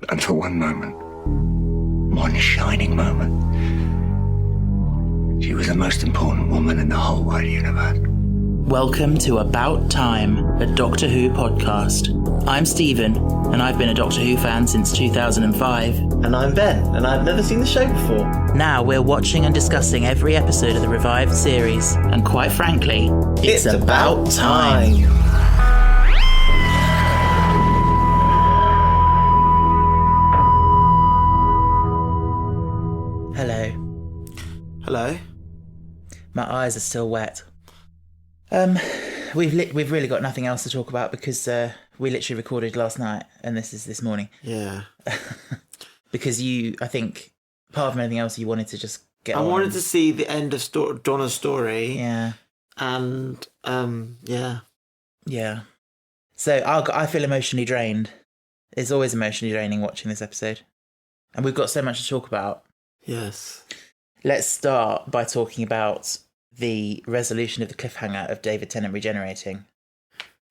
And for one moment, one shining moment, she was the most important woman in the whole wide universe. Welcome to About Time, a Doctor Who podcast. I'm Stephen, and I've been a Doctor Who fan since 2005. And I'm Ben, and I've never seen the show before. Now we're watching and discussing every episode of the revived series, and quite frankly, it's about time. Hello. Hello. My eyes are still wet. We've really got nothing else to talk about because we literally recorded last night and this is this morning. Yeah. Because I think, apart from anything else, you wanted to just get on. I wanted to see the end of Donna's story. Yeah. And, yeah. Yeah. So I feel emotionally drained. It's always emotionally draining watching this episode. And we've got so much to talk about. Yes. Let's start by talking about the resolution of the cliffhanger of David Tennant regenerating.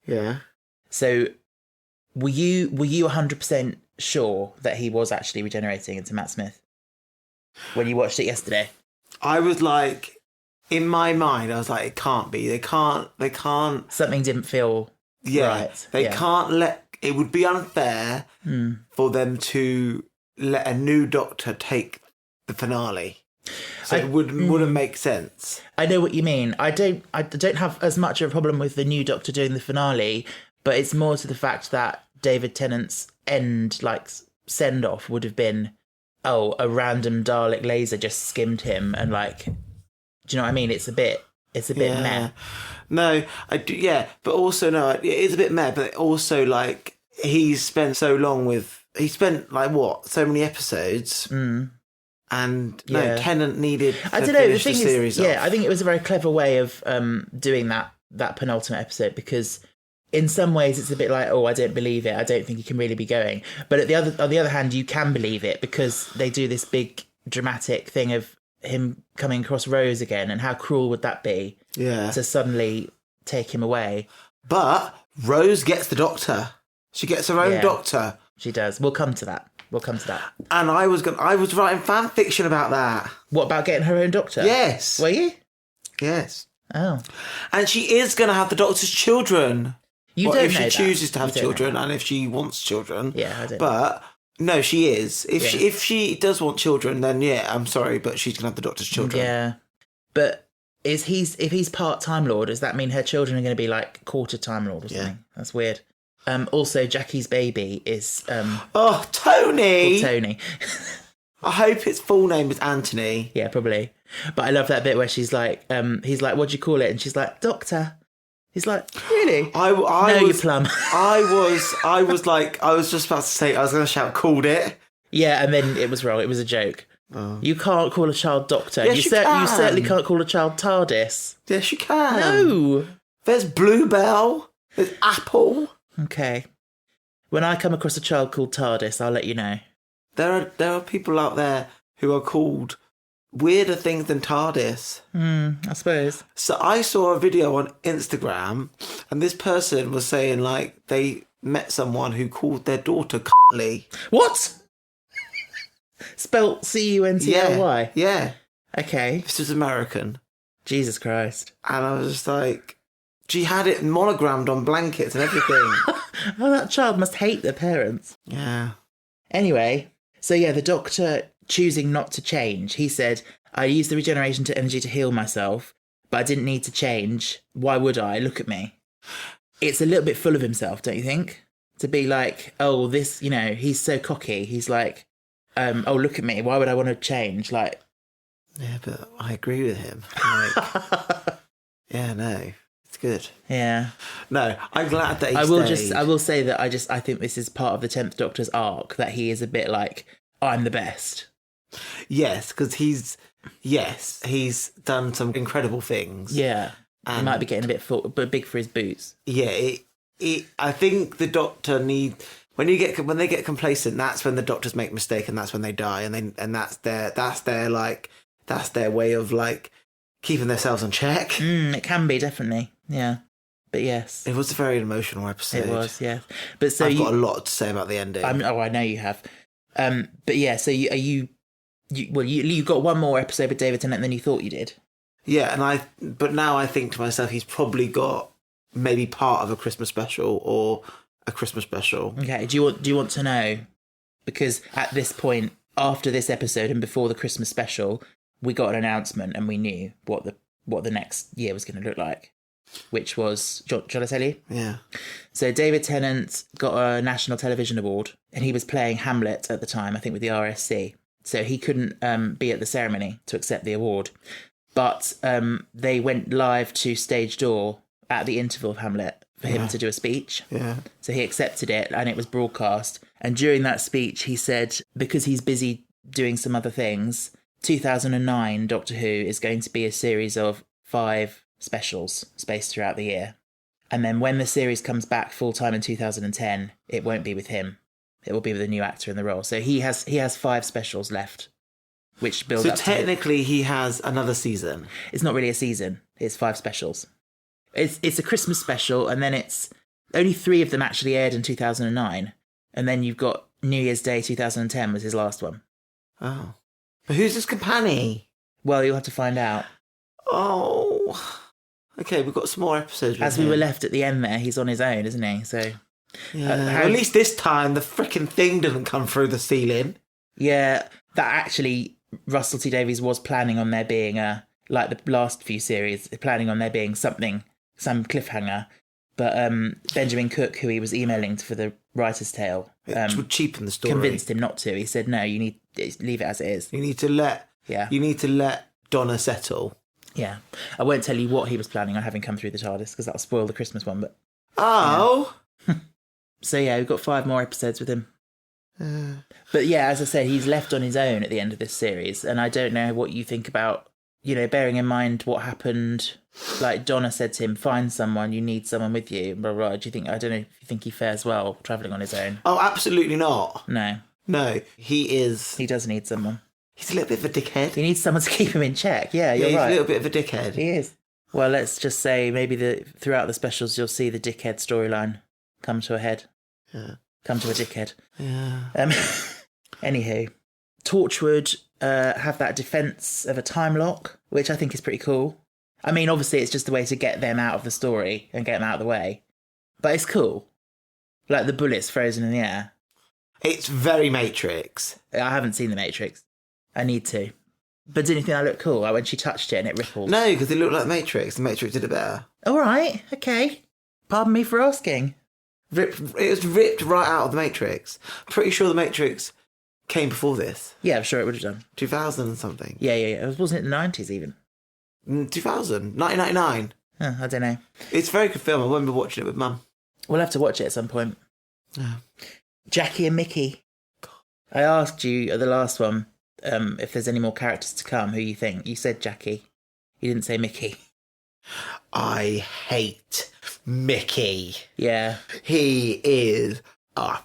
Yeah. So, were you 100% sure that he was actually regenerating into Matt Smith when you watched it yesterday? I was like, in my mind, I was like, it can't be. They can't. Something didn't feel right. They can't let. It would be unfair for them to let a new Doctor take the finale. So it wouldn't make sense. I know what you mean. I don't have as much of a problem with the new Doctor doing the finale, but it's more to the fact that David Tennant's end, send off would have been, a random Dalek laser just skimmed him, and do you know what I mean? It's a bit meh. No, I do. Yeah, but also no, it is a bit meh. But also he's spent so many episodes. And Tennant needed to finish the series off. I think it was a very clever way of doing that penultimate episode, because in some ways it's a bit like, I don't believe it. I don't think he can really be going. But on the other hand, you can believe it because they do this big dramatic thing of him coming across Rose again, and how cruel would that be? Yeah. To suddenly take him away. But Rose gets the Doctor. She gets her own Doctor. She does. We'll come to that. And I was writing fan fiction about that. What, about getting her own Doctor? Yes. Were you? Yes. Oh. And she is going to have the Doctor's children. If she chooses to have children, and if she wants children. Yeah, I don't. But no, she is. If she does want children, then I'm sorry, but she's going to have the Doctor's children. Yeah. But if he's part Time Lord, does that mean her children are going to be quarter Time Lord or something? Yeah. That's weird. Also, Jackie's baby is... Tony! Tony. I hope its full name is Anthony. Yeah, probably. But I love that bit where she's like, he's like, what do you call it? And she's like, Doctor. He's like, really? You plum. I was just about to say, I was going to shout, called it. Yeah, and then it was wrong. It was a joke. Oh. You can't call a child Doctor. Yes, you certainly can't call a child TARDIS. Yes, you can. No. There's Bluebell. There's Apple. Okay. When I come across a child called TARDIS, I'll let you know. There are people out there who are called weirder things than TARDIS. I suppose. So I saw a video on Instagram, and this person was saying they met someone who called their daughter Cuntly. What? Spelt Cuntly? Yeah. Okay. This is American. Jesus Christ. And I was just like... She had it monogrammed on blankets and everything. Oh, that child must hate their parents. Yeah. Anyway, so the Doctor choosing not to change. He said, I used the regeneration energy to heal myself, but I didn't need to change. Why would I? Look at me. It's a little bit full of himself, don't you think? To be like, this, he's so cocky. He's like, look at me. Why would I want to change? Yeah, but I agree with him. Yeah, no. It's good. Yeah. No, I'm glad that he stayed. I will say that I think this is part of the 10th Doctor's arc, that he is a bit like, I'm the best. Yes, because he's done some incredible things. Yeah. And he might be getting a bit big for his boots. Yeah, I think the Doctor when they get complacent, that's when the Doctors make a mistake, and that's when they die, and that's their way of keeping themselves in check. It can be, definitely. Yeah. But yes. It was a very emotional episode. It was, yeah. But so I've got a lot to say about the ending. I know you have. But yeah, so you got one more episode with David Tennant than you thought you did. Yeah, but now I think to myself, he's probably got maybe part of a Christmas special or a Christmas special. Okay, do you want to know? Because at this point, after this episode and before the Christmas special, we got an announcement and we knew what the next year was going to look like, which was, shall I tell you? Yeah. So David Tennant got a National Television Award and he was playing Hamlet at the time, I think with the RSC. So he couldn't be at the ceremony to accept the award. But they went live to Stage Door at the interval of Hamlet for him to do a speech. Yeah. So he accepted it and it was broadcast. And during that speech, he said, because he's busy doing some other things, 2009 Doctor Who is going to be a series of 5 specials spaced throughout the year. And then when the series comes back full-time in 2010, it won't be with him. It will be with a new actor in the role. So he has 5 specials left, which build up. So technically he has another season. It's not really a season. It's 5 specials. It's a Christmas special, and then it's only 3 of them actually aired in 2009. And then you've got New Year's Day 2010 was his last one. Oh. But who's his companion? Well, you'll have to find out. Oh. Okay, we've got some more episodes with As we were left at the end there, he's on his own, isn't he? So, yeah. At least this time, the frickin' thing didn't come through the ceiling. Yeah, that actually, Russell T Davies was planning on there being like the last few series, planning on there being some cliffhanger. But Benjamin Cook, who he was emailing for the writer's tale, it would cheapen the story. Convinced him not to. He said, "No, you need leave it as it is. You need to let Donna settle." Yeah, I won't tell you what he was planning on having come through the TARDIS because that'll spoil the Christmas one. But so yeah, we've got 5 more episodes with him. But yeah, as I said, he's left on his own at the end of this series, and I don't know what you think about, bearing in mind what happened. Like Donna said to him, "Find someone. You need someone with you." Blah, blah, blah. Do you think? I don't know if you think he fares well travelling on his own. Oh, absolutely not. No, he is. He does need someone. He's a little bit of a dickhead. He needs someone to keep him in check. Yeah, you're right. He's a little bit of a dickhead. He is. Well, let's just say maybe throughout the specials you'll see the dickhead storyline come to a head. Yeah. Come to a dickhead. Yeah. Anywho, Torchwood have that defence of a time lock, which I think is pretty cool. I mean, obviously it's just a way to get them out of the story and get them out of the way. But it's cool. Like the bullets frozen in the air. It's very Matrix. I haven't seen The Matrix. I need to. But didn't you think that looked cool? Like when she touched it and it rippled? No, because it looked like Matrix. The Matrix did it better. All right, okay. Pardon me for asking. It was ripped right out of the Matrix. Pretty sure the Matrix came before this. Yeah, I'm sure it would have done. 2000 and something. Yeah. Wasn't it the 90s even? 2000. 1999. I don't know. It's a very good film. I remember watching it with Mum. We'll have to watch it at some point. Yeah. Jackie and Mickey. God. I asked you at the last one if there's any more characters to come, who you think. You said Jackie. You didn't say Mickey. I hate Mickey. Yeah. He is a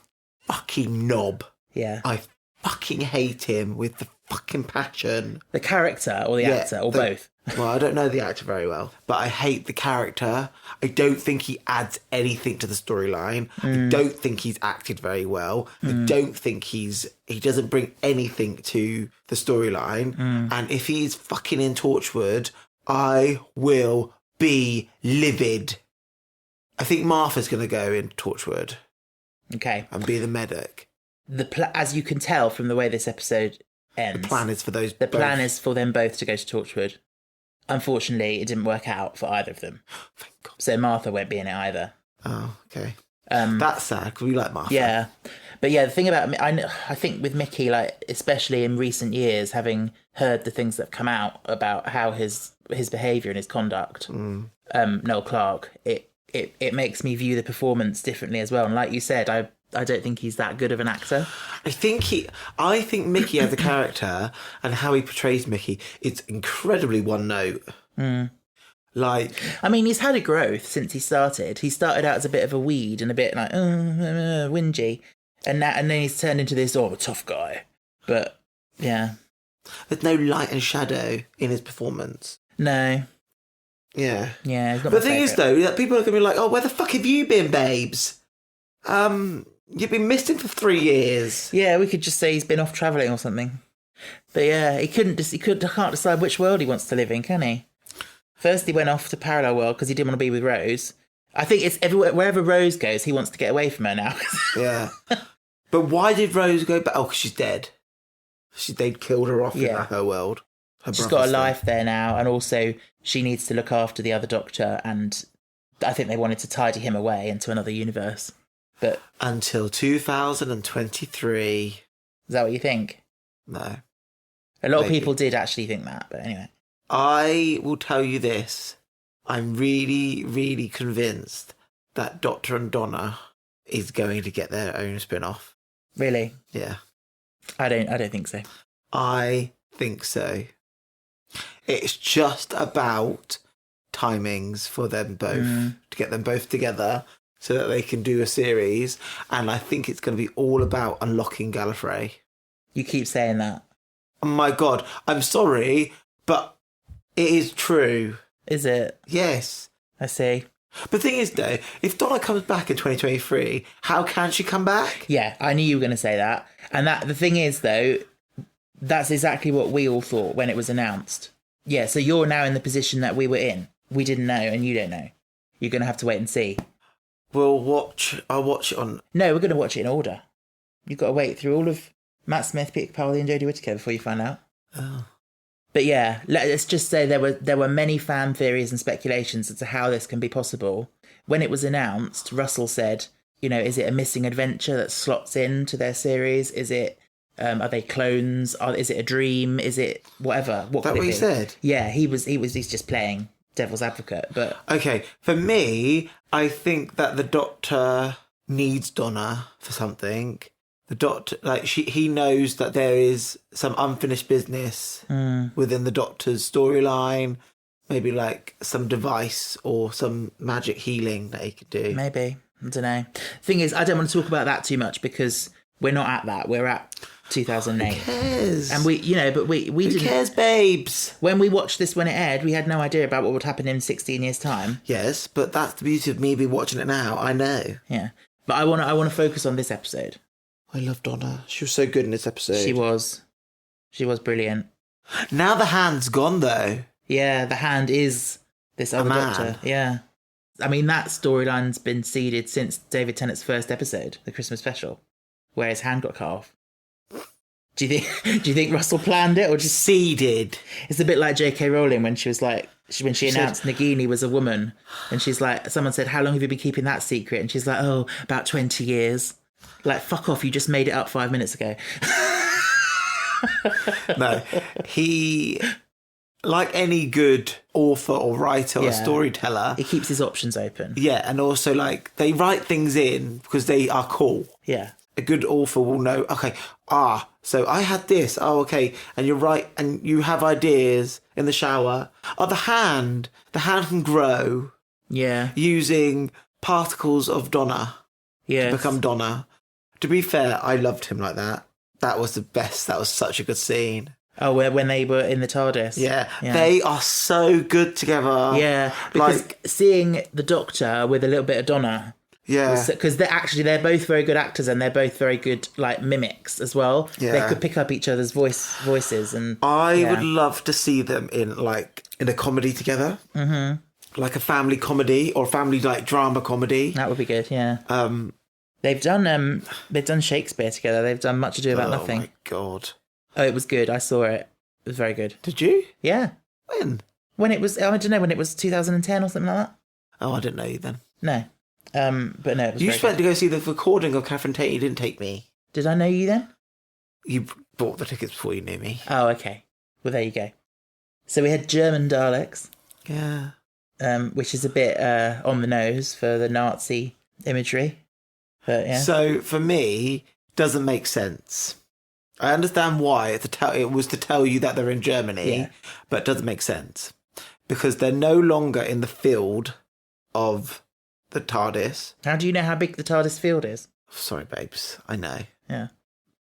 fucking knob. Yeah. I fucking hate him with the fucking passion. The character or the actor or both? Well, I don't know the actor very well, but I hate the character. I don't think he adds anything to the storyline. I don't think he's acted very well. I don't think he doesn't bring anything to the storyline. And if he's fucking in Torchwood, I will be livid. I think Martha's going to go in Torchwood. Okay. And be the medic. As you can tell from the way this episode ends, the plan is for those. The plan is for them both to go to Torchwood. Unfortunately, it didn't work out for either of them. Thank God. So Martha won't be in it either. Oh, okay. That's sad because we like Martha. Yeah, but yeah, the thing about I think with Mickey, like especially in recent years, having heard the things that have come out about how his behaviour and his conduct, Noel Clarke, it makes me view the performance differently as well. And like you said, I don't think he's that good of an actor. I think Mickey as a character and how he portrays Mickey, it's incredibly one note. Like, I mean, he's had a growth since he started. He started out as a bit of a weed and a bit like whingy, and then he's turned into this tough guy. But yeah, there's no light and shadow in his performance. No. Yeah. Yeah. But the thing is, though, that people are going to be like, "Oh, where the fuck have you been, babes?" You've been missing for 3 years. Yeah, we could just say he's been off travelling or something. But yeah, he can't decide which world he wants to live in, can he? First he went off to Parallel World because he didn't want to be with Rose. I think it's everywhere, wherever Rose goes, he wants to get away from her now. Yeah. But why did Rose go back? Oh, because she's dead. They'd killed her off in her world. She's got a life there now, and also she needs to look after the other Doctor, and I think they wanted to tidy him away into another universe. But until 2023. Is that what you think? No. A lot of people did actually think that, but anyway. I will tell you this. I'm really, really convinced that Doctor and Donna is going to get their own spin-off. Really? Yeah. I don't think so. I think so. It's just about timings for them both, to get them both together so that they can do a series. And I think it's going to be all about unlocking Gallifrey. You keep saying that. Oh my God, I'm sorry, but it is true. Is it? Yes. I see. But the thing is, though, if Donna comes back in 2023, how can she come back? Yeah, I knew you were going to say that. And the thing is, though, that's exactly what we all thought when it was announced. Yeah, so you're now in the position that we were in. We didn't know, and you don't know. You're going to have to wait and see. I'll watch it on... No, we're going to watch it in order. You've got to wait through all of Matt Smith, Peter Capaldi and Jodie Whittaker before you find out. Oh. But yeah, let's just say there were many fan theories and speculations as to how this can be possible. When it was announced, Russell said, is it a missing adventure that slots into their series? Is it, are they clones? Is it a dream? Is it whatever? What Is that what he said? Yeah, he's just playing devil's advocate. But okay, for me, I think that the Doctor needs Donna for something. The Doctor, he knows that there is some unfinished business within the Doctor's storyline. Maybe some device or some magic healing that he could do. Maybe. I don't know. Thing is, I don't want to talk about that too much because we're not at that. We're at 2008. Who cares? And we didn't. Who cares, babes? When we watched this when it aired, we had no idea about what would happen in 16 years' time. Yes, but that's the beauty of me be watching it now. I know. Yeah, but I want to focus on this episode. I love Donna. She was so good in this episode. She was brilliant. Now the hand's gone, though. Yeah, the hand is this other Doctor. Yeah. I mean, that storyline's been seeded since David Tennant's first episode, the Christmas special, where his hand got cut off. Do you think Russell planned it or just seeded? It's a bit like J.K. Rowling when she was when she announced Nagini was a woman, and she's like, someone said, "How long have you been keeping that secret?" And she's like, "Oh, about 20 years." Fuck off, you just made it up 5 minutes ago. No, he, like any good author or writer or storyteller... He keeps his options open. Yeah, and also, they write things in because they are cool. Yeah. A good author will know, okay, so I had this, okay, and you're right, and you have ideas in the shower. The hand can grow. Yeah. Using particles of Donna. Yeah. To become Donna. To be fair, I loved him like that. That was the best. That was such a good scene. Oh, when they were in the TARDIS. Yeah. They are so good together. Yeah, because seeing the Doctor with a little bit of Donna. Yeah. Because they're both very good actors and they're both very good mimics as well. Yeah. They could pick up each other's voices. And I would love to see them in a comedy together. Mm-hmm. Like a family comedy or family drama comedy. That would be good, yeah. They've done Shakespeare together. They've done Much Ado About Nothing. Oh my God. Oh, it was good. I saw it. It was very good. Did you? Yeah. When? When it was, I don't know, when it was 2010 or something like that. Oh, I didn't know you then. No. But no, it was You very went good. to go see the recording of Catherine Tate. You didn't take me. Did I know you then? You bought the tickets before you knew me. Oh, okay. Well, there you go. So we had German Daleks. Yeah. Which is a bit on the nose for the Nazi imagery. But yeah. So for me, doesn't make sense. I understand why it was to tell you that they're in Germany, but it doesn't make sense because they're no longer in the field of the TARDIS. How do you know how big the TARDIS field is? Sorry, babes. I know. Yeah.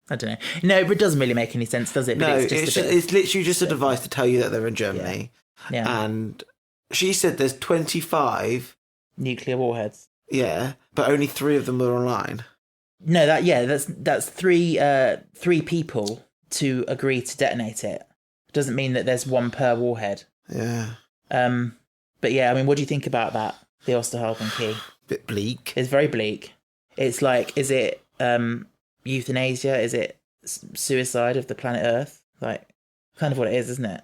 I don't know. No, but it doesn't really make any sense, does it? But No, it's literally just a device to tell you that they're in Germany. Yeah. And she said there's 25 nuclear warheads. Yeah, but only 3 of them were online. No, that's three people to agree to detonate it. Doesn't mean that there's one per warhead. Yeah. But yeah, I mean, what do you think about that? The Osterhagen key. Bit bleak. It's very bleak. It's like, is it euthanasia? Is it suicide of the planet Earth? Like, kind of what it is, isn't it?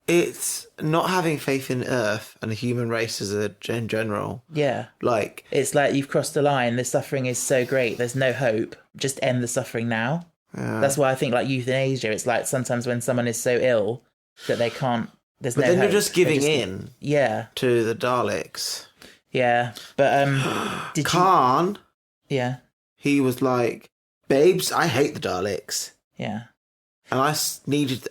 It's not having faith in Earth and the human race as in general. Yeah. Like, it's like you've crossed the line. The suffering is so great. There's no hope. Just end the suffering now. yeah. That's why I think like euthanasia. It's like sometimes when someone is so ill that they can't. There's But no. then hope. you're just giving They're in Yeah. to the Daleks. Yeah. But did Khan, you? Yeah. he was like, babes, I hate the Daleks. Yeah. And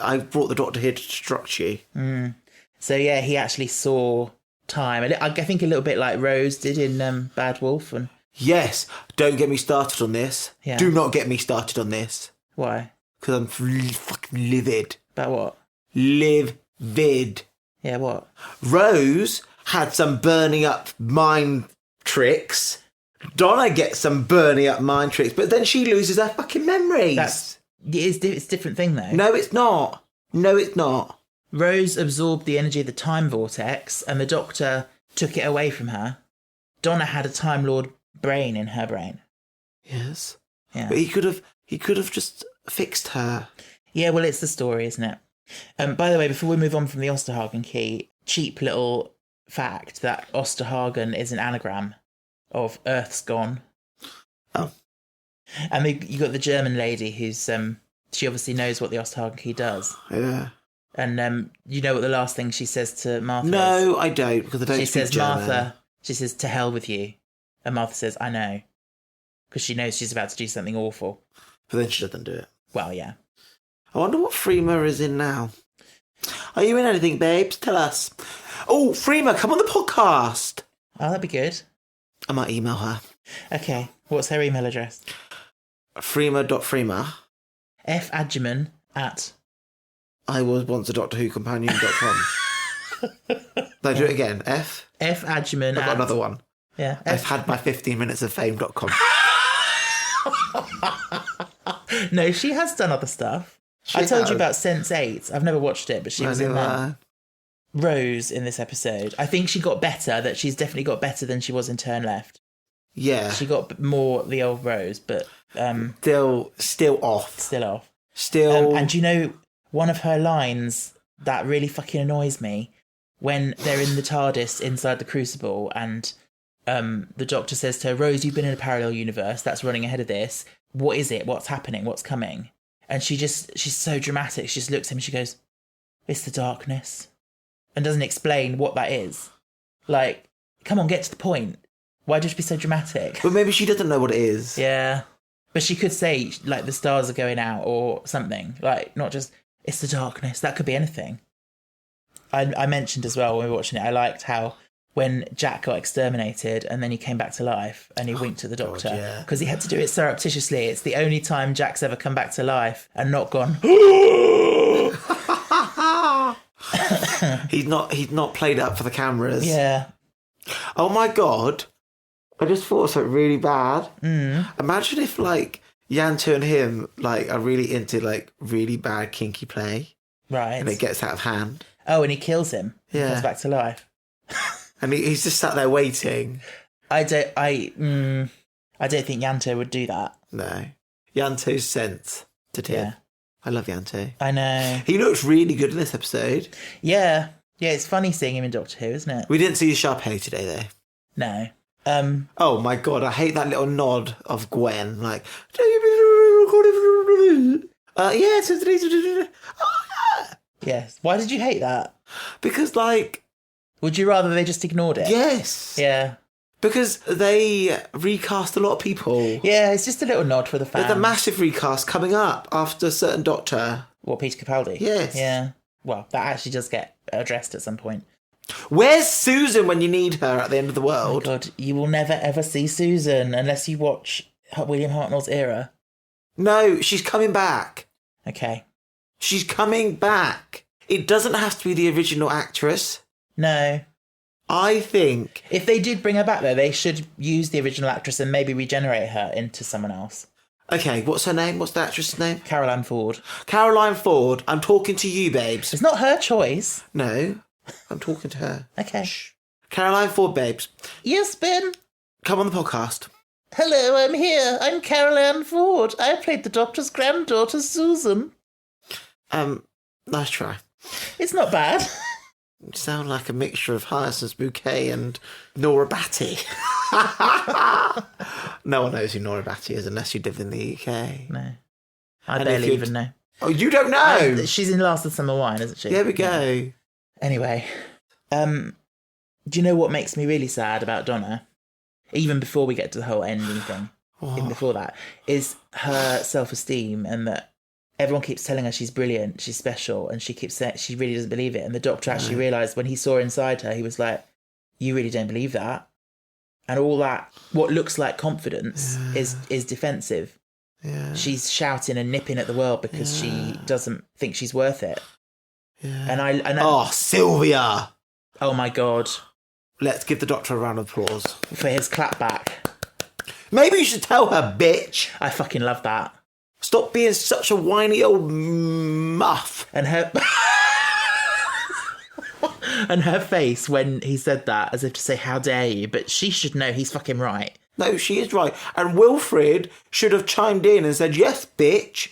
I brought the Doctor here to destruct you. Mm. So yeah, he actually saw time. I think a little bit like Rose did in Bad Wolf. And Yes, don't get me started on this. Yeah. Do not get me started on this. why? Because I'm fucking livid. About what? Livid. Yeah, what? Rose had some burning up mind tricks. Donna gets some burning up mind tricks, but then she loses her fucking memories. It's a different thing though. No, it's not. No, it's not. Rose absorbed the energy of the time vortex, and the Doctor took it away from her. Donna had a Time Lord brain in her brain. Yes. Yeah. But he could have just fixed her. Yeah, well, it's the story, isn't it? By the way, before we move on from the Osterhagen key, cheap little fact that Osterhagen is an anagram of Earth's Gone. Oh. And you got the German lady who's she obviously knows what the Osterhagen key does. Yeah. And you know what the last thing she says to Martha is? No, I don't, because I don't She speak says, German. Martha, she says, to hell with you. And Martha says, I know. Because she knows she's about to do something awful. But then she doesn't do it. Well, yeah. I wonder what Freema is in now. Are you in anything, babes? Tell us. Oh, Freema, come on the podcast. Oh, that'd be good. I might email her. Okay, what's her email address? Freema.freema. F.Adjuman at... I was once a Doctor Who companion.com. No, do it again. F.Adjuman I've got another one. Yeah. I've had my 15 minutes of fame.com. No, she has done other stuff. I told you about Sense8. I've never watched it, but she was in that. Rose in this episode. I think she got better, that she's definitely got better than she was in Turn Left. Yeah. She got more the old Rose, but... Still off. Still off. Still... and you know, one of her lines that really fucking annoys me, when they're in the TARDIS inside the Crucible and the Doctor says to her, Rose, you've been in a parallel universe that's running ahead of this. What is it? What's happening? What's coming? And she's so dramatic. She just looks at him and she goes, it's the darkness. And doesn't explain what that is. Like, come on, get to the point. Why do you be so dramatic? But maybe she doesn't know what it is. Yeah. But she could say, like, the stars are going out or something. Like, not just, it's the darkness. That could be anything. I mentioned as well when we were watching it, I liked how when Jack got exterminated and then he came back to life and he winked at the Doctor. Because he had to do it surreptitiously. It's the only time Jack's ever come back to life and not gone, He's not played up for the cameras. yeah. Oh my God. I just thought of something really bad. Mm. Imagine if, like, Yanto and him, like, are really into, like, really bad kinky play. Right. And it gets out of hand. Oh, and he kills him. He Yeah. comes back to life. And he's just sat there waiting. I don't think Yanto would do that. No. Yanto's sensitive. Yeah. I love Yanto. I know. He looks really good in this episode. Yeah. Yeah, it's funny seeing him in Doctor Who, isn't it? We didn't see his Sharpay today, though. No. Oh my God, I hate that little nod of Gwen. Like, Yes. Why did you hate that? because, like, Would you rather they just ignored it? yes. Yeah. Because they recast a lot of people. Yeah, it's just a little nod for the fans. There's a massive recast coming up after a certain Doctor. What, Peter Capaldi? Yes. Yeah. Well, that actually does get addressed at some point. Where's Susan when you need her at the end of the Oh world? God, you will never ever see Susan unless you watch William Hartnell's era. No, she's coming back. Okay. She's coming back. It doesn't have to be the original actress. No. I think... If they did bring her back, though, they should use the original actress and maybe regenerate her into someone else. Okay, what's her name? What's the actress's name? Caroline Ford. Caroline Ford, I'm talking to you, babes. It's not her choice. No, I'm talking to her. Okay. Shh. Caroline Ford, babes. Yes, Ben? Come on the podcast. Hello, I'm here. I'm Caroline Ford. I played the Doctor's granddaughter, Susan. Nice try. It's not bad. You sound like a mixture of Hyacinth Bouquet and Nora Batty. No one knows who Nora Batty is unless you live in the UK. No. I And barely if even know. Oh, you don't know? She's in Last of Summer Wine, isn't she? There we go. Anyway, do you know what makes me really sad about Donna? Even before we get to the whole ending thing, even before that, is her self-esteem, and that everyone keeps telling her she's brilliant, she's special, and she keeps saying she really doesn't believe it. And the doctor actually realised when he saw inside her, he was like, you really don't believe that. And all that, what looks like confidence is defensive. Yeah. She's shouting and nipping at the world because she doesn't think she's worth it. Yeah. And I Oh, Sylvia! oh my God, Let's give the doctor a round of applause. for his clap back. Maybe you should tell her, bitch. I fucking love that. Stop being such a whiny old muff. And her and her face when he said that, as if to say, how dare you? But she should know he's fucking right. No, she is right. And Wilfred should have chimed in and said, yes, bitch.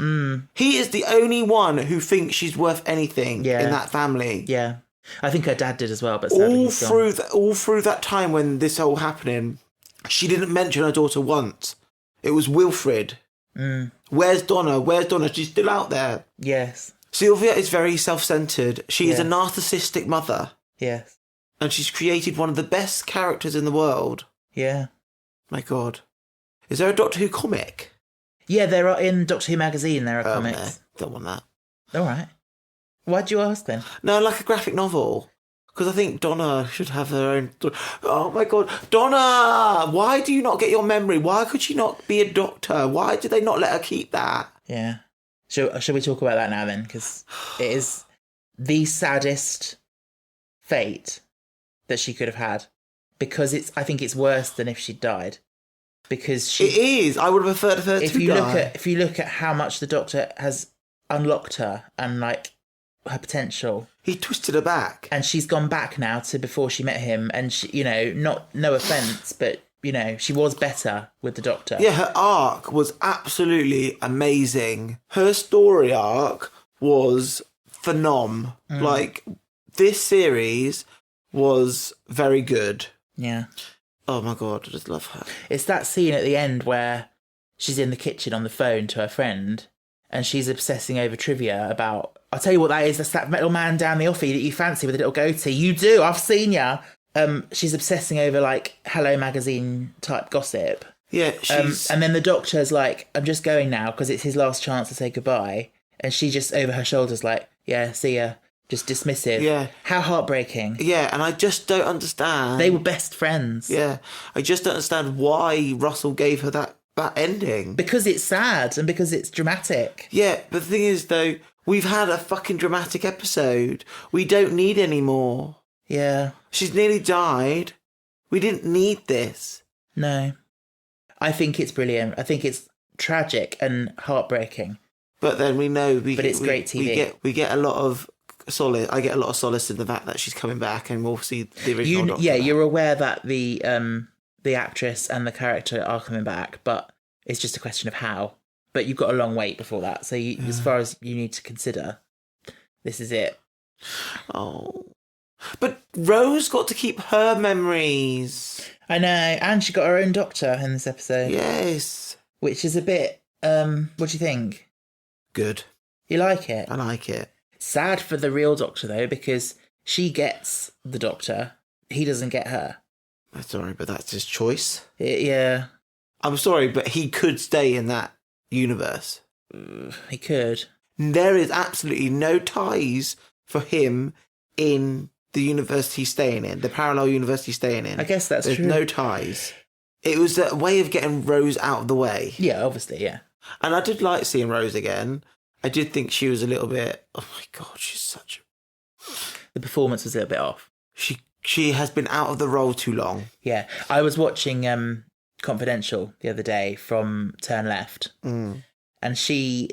He is the only one who thinks she's worth anything in that family. Yeah. I think her dad did as well, but sadly he's gone. All through that time when this all happening, she didn't mention her daughter once. It was Wilfred. Where's Donna? Where's Donna? She's still out there. Yes. Sylvia is very self-centred. She is a narcissistic mother. Yes. And she's created one of the best characters in the world. Yeah. My God. Is there a Doctor Who comic? Yeah, there are in Doctor Who magazine, there are comics. No, don't want that. All right. Why'd you ask then? No, like a graphic novel. Because I think Donna should have her own... Oh, my God. Donna! Why do you not get your memory? Why could she not be a doctor? Why did they not let her keep that? Yeah. Shall we talk about that now then? Because it is the saddest fate that she could have had. Because I think it's worse than if she'd died. Because she... It is. I would have preferred her to die. If you look at how much the Doctor has unlocked her and, like, her potential... He twisted her back. And she's gone back now to before she met him. And, she, you know, no offence, but, you know, she was better with the Doctor. Yeah, her arc was absolutely amazing. Her story arc was phenom. Like, this series was very good. Yeah. Oh my God, I just love her. It's that scene at the end where she's in the kitchen on the phone to her friend and she's obsessing over trivia about... I'll tell you what that is. That's that little man down the offie that you fancy with a little goatee. You do. I've seen ya. She's obsessing over, like, Hello Magazine type gossip. Yeah, she's... and then the Doctor's like, I'm just going now because it's his last chance to say goodbye. And she just over her shoulders like, yeah, see ya. Just dismissive. Yeah. How heartbreaking. Yeah, and I just don't understand. They were best friends. Yeah. I just don't understand why Russell gave her that ending. Because it's sad and because it's dramatic. Yeah, but the thing is, though, we've had a fucking dramatic episode. We don't need any more. Yeah. She's nearly died. We didn't need this. No. I think it's brilliant. I think it's tragic and heartbreaking. But then we know... But it's great TV. We get a lot of... I get a lot of solace in the fact that she's coming back and we'll see the original Doctor. Yeah, you're aware that the actress and the character are coming back, but it's just a question of how. But you've got a long wait before that, so as far as you need to consider, this is it. Oh. But Rose got to keep her memories. I know, and she got her own Doctor in this episode. Yes. Which is a bit, what do you think? Good. You like it? I like it. Sad for the real Doctor, though, because she gets the Doctor. He doesn't get her. I'm sorry, but that's his choice. Yeah. I'm sorry, but he could stay in that universe. He could. There is absolutely no ties for him in the universe he's staying in, the parallel universe he's staying in. I guess that's There's true. no ties. It was a way of getting Rose out of the way. Yeah, obviously, yeah. And I did like seeing Rose again. I did think she was a little bit... Oh my God, she's such... The performance was a little bit off. She She has been out of the role too long. Yeah. I was watching Confidential the other day from Turn Left. And she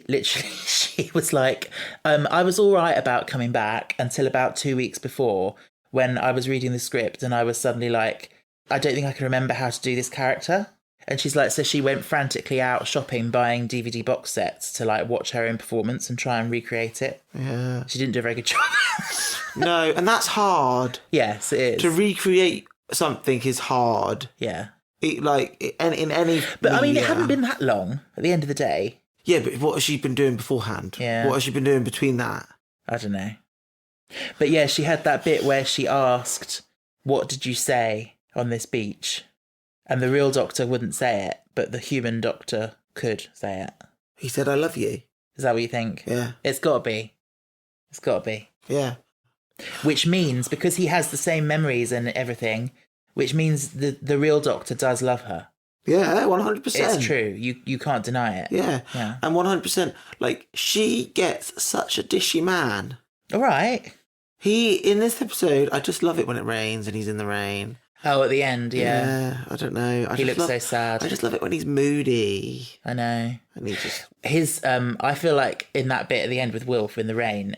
was like, I was all right about coming back until about 2 weeks before when I was reading the script and I was suddenly like, I don't think I can remember how to do this character. And she's like, so she went frantically out shopping, buying DVD box sets to like watch her own performance and try and recreate it. Yeah. She didn't do a very good job. No, and that's hard. Yes, it is. To recreate something is hard. Yeah. In any... But I mean, it hadn't been that long at the end of the day. Yeah, but what has she been doing beforehand? Yeah. What has she been doing between that? I don't know. But yeah, she had that bit where she asked, what did you say on this beach? And the real doctor wouldn't say it, but the human doctor could say it. He said, I love you. Is that what you think? Yeah. It's got to be. It's got to be. Yeah. Which means, because he has the same memories and everything, which means the real doctor does love her. Yeah, 100%. It's true. You can't deny it. Yeah. Yeah. And 100%, like, she gets such a dishy man. All right. In this episode, I just love it when it rains and he's in the rain. Oh, at the end, yeah. Yeah, I don't know. He looks so sad. I just love it when he's moody. I know. And he just... His, I feel like in that bit at the end with Wilf in the rain,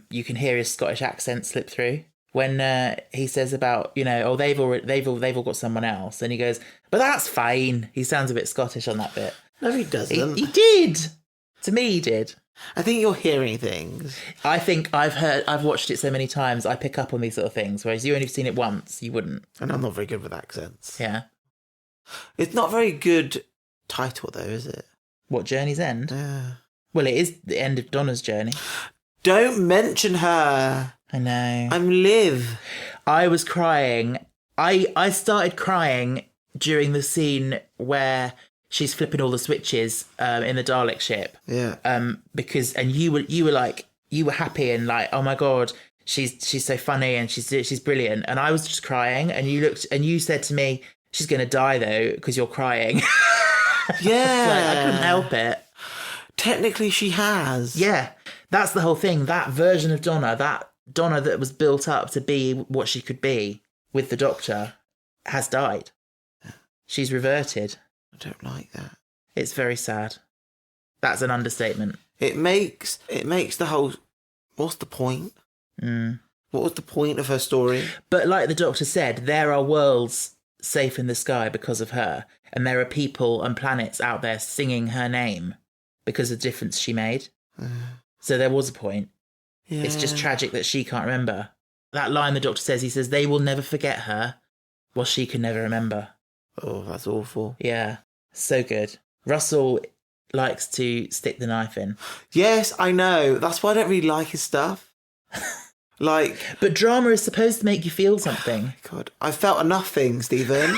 you can hear his Scottish accent slip through. When he says about, they've all got someone else, and he goes, but that's fine. He sounds a bit Scottish on that bit. No, he doesn't. He did. To me, he did. I think you're hearing things. I think I've watched it so many times, I pick up on these sort of things, whereas you only have seen it once, you wouldn't. And I'm not very good with accents. Yeah. It's not a very good title, though, is it? What, Journey's End? Yeah. Well, it is the end of Donna's journey. Don't mention her. I know. I'm Liv. I was crying. I started crying during the scene where she's flipping all the switches in the Dalek ship. Yeah. Because you were happy and like, oh my god, she's so funny and she's brilliant, and I was just crying, and you looked and you said to me, she's gonna die though because you're crying. Yeah. Like, I couldn't help it. Technically, she has. Yeah, that's the whole thing. That version of Donna, that Donna that was built up to be what she could be with the Doctor, has died. She's reverted. I don't like that. It's very sad. That's an understatement. It makes the whole... What's the point? What was the point of her story? But like the Doctor said, there are worlds safe in the sky because of her, and there are people and planets out there singing her name because of the difference she made. So there was a point. Yeah. It's just tragic that she can't remember. That line the Doctor says, he says, they will never forget her, while she can never remember. Oh, that's awful. Yeah, so good. Russell likes to stick the knife in. Yes, I know. That's why I don't really like his stuff. But drama is supposed to make you feel something. God, I felt enough things, Stephen.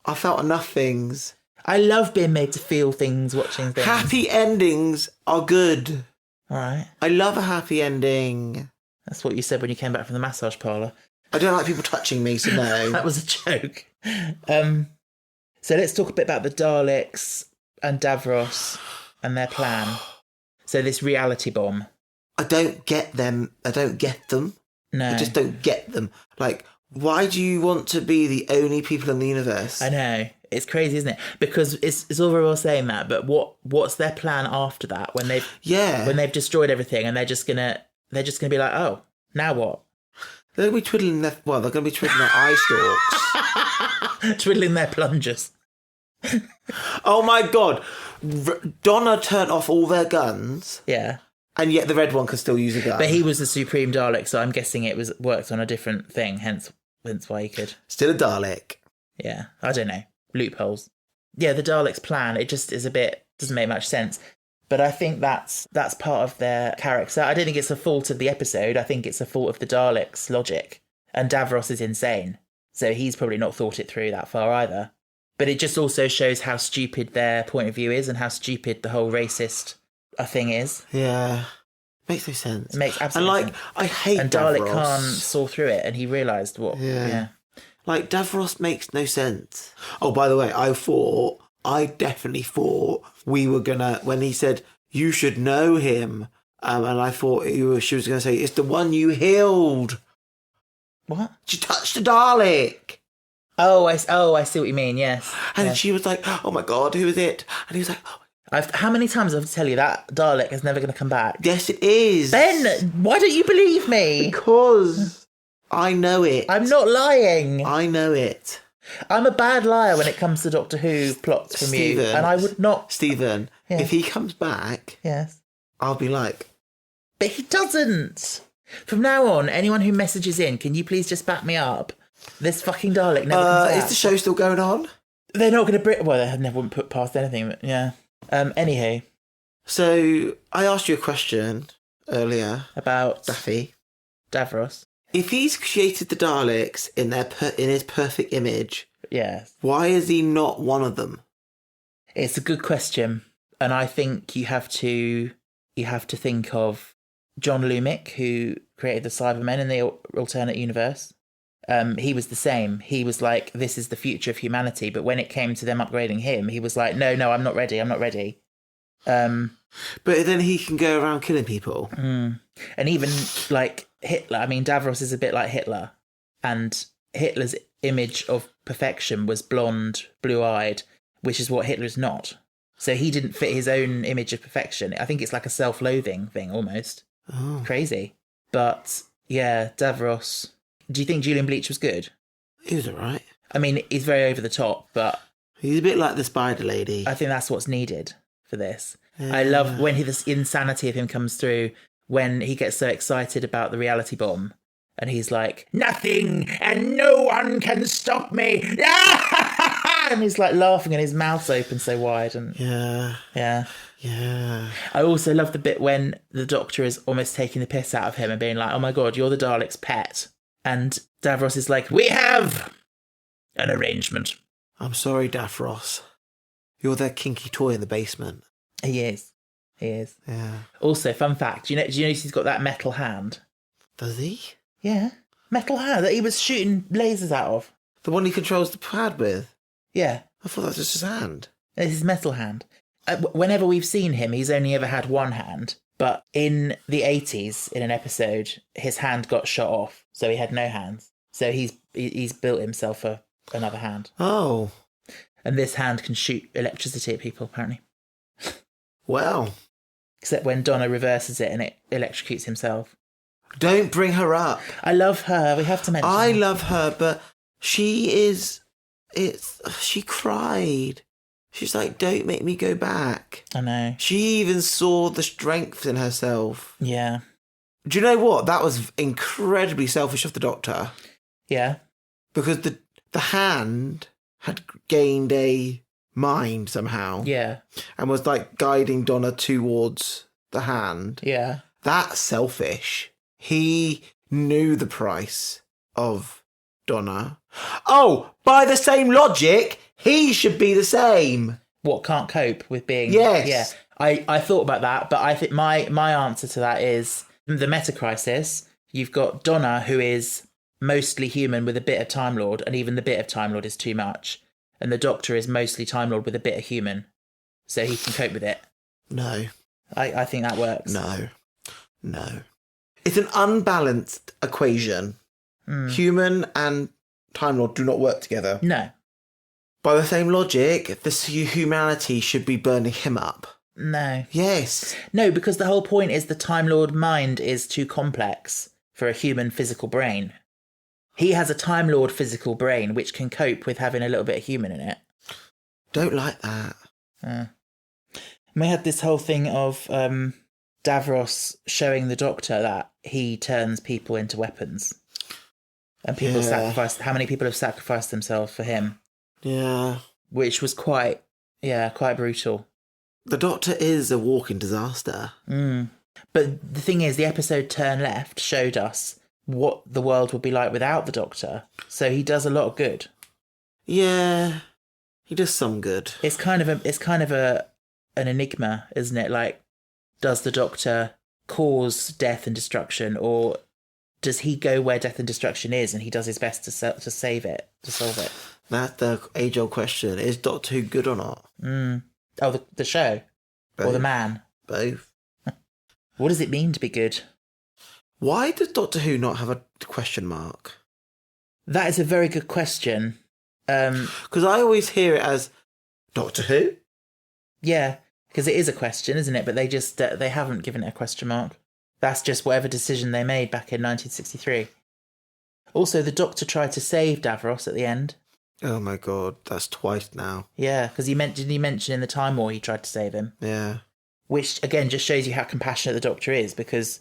I felt enough things. I love being made to feel things, watching things. Happy endings are good. All right. I love a happy ending. That's what you said when you came back from the massage parlour. I don't like people touching me, so no. That was a joke. So let's talk a bit about the Daleks and Davros and their plan. So this reality bomb. I don't get them. I don't get them. No. I just don't get them. Like, why do you want to be the only people in the universe? I know. It's crazy, isn't it? Because it's all very well saying that, but what's their plan after that when they've destroyed everything and they're just gonna be like, oh, now what? They're gonna be twiddling their eye stalks. Twiddling their plungers. Oh my god. Donna turned off all their guns. Yeah. And yet the red one can still use a gun. But he was the Supreme Dalek, so I'm guessing it was worked on a different thing, hence why he could. Still a Dalek. Yeah, I don't know. Loopholes. Yeah, the Daleks' plan, it just is doesn't make much sense. But I think that's part of their character. I don't think it's a fault of the episode. I think it's a fault of the Daleks' logic. And Davros is insane. So he's probably not thought it through that far either. But it just also shows how stupid their point of view is and how stupid the whole racist thing is. Yeah. Makes no sense. It makes absolutely sense. I hate and Davros. Dalek Khan saw through it and he realised what... Yeah. Like, Davros makes no sense. Oh, by the way, I definitely thought we were gonna, when he said, you should know him, and I thought she was gonna say, it's the one you healed. What? She touched a Dalek. Oh, I see what you mean, yes. And yes. she was like, oh my God, who is it? And he was like, oh, how many times have I to tell you that Dalek is never going to come back? yes, it is. Ben, why don't you believe me? Because I know it. I'm not lying. I know it. I'm a bad liar when it comes to Doctor Who plots from Stephen, you, and I would not... Stephen, Yeah. if he comes back, Yes. I'll be like... But he doesn't. From now on, anyone who messages in, can you please just back me up? This fucking Dalek never comes back. Is the show still going on? They're not going to... Well, they never wouldn't put past anything, but yeah. Anywho. So, I asked you a question earlier. About... Daffy. Davros. If he's created the Daleks in his perfect image, Yes. why is he not one of them? It's a good question, and I think you have to think of John Lumick, who created the Cybermen in the alternate universe. He was the same. He was like, "This is the future of humanity," but when it came to them upgrading him, he was like, "No, I'm not ready. I'm not ready." But then he can go around killing people. And even like Hitler. I mean, Davros is a bit like Hitler, and Hitler's image of perfection was blonde, blue-eyed, which is what Hitler's not. So he didn't fit his own image of perfection. I think it's like a self-loathing thing almost. Oh. Crazy. But yeah, Davros. Do you think Julian Bleach was good? He was alright. I mean, he's very over the top, but He's a bit like the Spider Lady. I think that's what's needed for this. Yeah. I love when this insanity of him comes through, when he gets so excited about the reality bomb, and he's like, "Nothing and no one can stop me!" And he's like laughing and his mouth's open so wide. And Yeah. I also love the bit when the Doctor is almost taking the piss out of him and being like, "Oh my God, you're the Dalek's pet." And Davros is like, "We have an arrangement." I'm sorry, Davros. You're their kinky toy in the basement. He is. Yeah. Also, fun fact, do you notice he's got that metal hand? Does he? Yeah. Metal hand that he was shooting lasers out of. The one he controls the pad with? Yeah. I thought that was just his hand. It's his metal hand. Whenever we've seen him, he's only ever had one hand. But in the 80s, in an episode, his hand got shot off, so he had no hands. So he's built himself another hand. Oh. And this hand can shoot electricity at people, apparently. Well. Except when Donna reverses it and it electrocutes himself. Don't bring her up. I love her. We have to mention I her. love her, but she cried. She's like, don't make me go back. I know. She even saw the strength in herself. Yeah. Do you know what? That was incredibly selfish of the Doctor. Yeah. Because the hand had gained a mind somehow. Yeah. And was like guiding Donna towards the hand. Yeah. That's selfish. He knew the price of Donna. Oh, by the same logic, he should be the same. What, can't cope with being... Yes. Yeah. I thought about that, but I think my answer to that is the meta crisis. You've got Donna, who is mostly human with a bit of Time Lord, and even the bit of Time Lord is too much. And the Doctor is mostly Time Lord with a bit of human, so he can cope with it. No. I think that works. No. It's an unbalanced equation. Human and Time Lord do not work together. No. By the same logic, this humanity should be burning him up. No. Yes. No, because the whole point is the Time Lord mind is too complex for a human physical brain. He has a Time Lord physical brain which can cope with having a little bit of human in it. Don't like that. We had this whole thing of Davros showing the Doctor that he turns people into weapons. And people sacrificed... How many people have sacrificed themselves for him? Yeah. Which was quite brutal. The Doctor is a walking disaster. But the thing is, the episode Turn Left showed us what the world would be like without the Doctor. So he does a lot of good. Yeah. He does some good. It's kind of an enigma, isn't it? Like, does the Doctor cause death and destruction, or does he go where death and destruction is and he does his best to save it, to solve it? That's the age-old question. Is Doctor Who good or not? Oh, the show? Both. Or the man? Both. What does it mean to be good? Why does Doctor Who not have a question mark? That is a very good question. Because I always hear it as Doctor Who. Yeah, because it is a question, isn't it? But they just they haven't given it a question mark. That's just whatever decision they made back in 1963. Also, the Doctor tried to save Davros at the end. Oh my God, that's twice now. Yeah, because didn't he mention in the Time War he tried to save him? Yeah. Which, again, just shows you how compassionate the Doctor is, because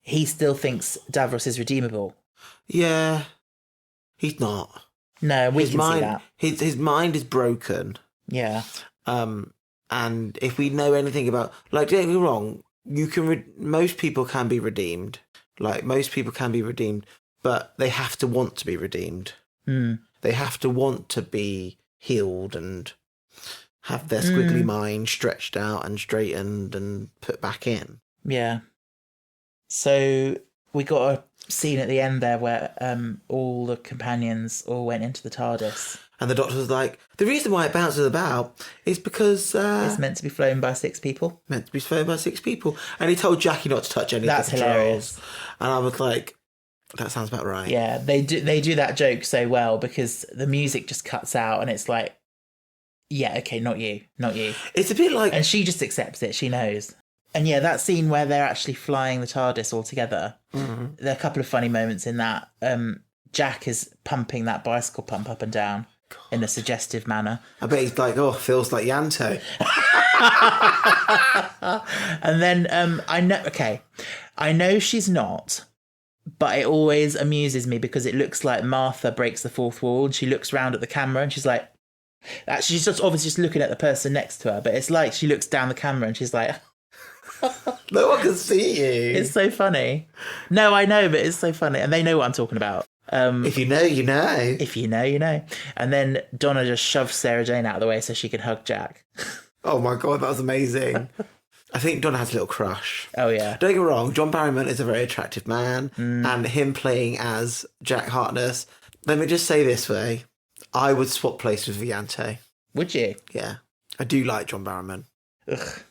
he still thinks Davros is redeemable. Yeah. He's not. No, we can see that. His mind is broken. Yeah. And if we know anything about... Like, don't get me wrong, most people can be redeemed. Like, most people can be redeemed, but they have to want to be redeemed. They have to want to be healed and have their squiggly mind stretched out and straightened and put back in. Yeah. So we got a scene at the end there where all the companions all went into the TARDIS. And the Doctor was like, the reason why it bounces about is because... it's meant to be flown by 6 people. Meant to be flown by 6 people. And he told Jackie not to touch any That's of the controls. hilarious. And I was like, that sounds about right. Yeah, they do that joke so well because the music just cuts out and it's like, yeah, okay, not you. It's a bit like... And she just accepts it, she knows. And yeah, that scene where they're actually flying the TARDIS all together, there are a couple of funny moments in that. Jack is pumping that bicycle pump up and down in a suggestive manner. I bet he's like, oh, feels like Yanto. And then I know she's not, but it always amuses me because it looks like Martha breaks the fourth wall and she looks round at the camera and she's like, actually she's just obviously just looking at the person next to her, but it's like she looks down the camera and she's like... No one can see you. It's so funny. No, I know, but it's so funny. And they know what I'm talking about. If you know, you know. If you know, you know. And then Donna just shoves Sarah Jane out of the way so she can hug Jack. Oh my God, that was amazing. I think Donna has a little crush. Oh, yeah. Don't get me wrong, John Barrowman is a very attractive man. And him playing as Jack Harkness, let me just say this way. I would swap places with Viante. Would you? Yeah. I do like John Barrowman. Ugh.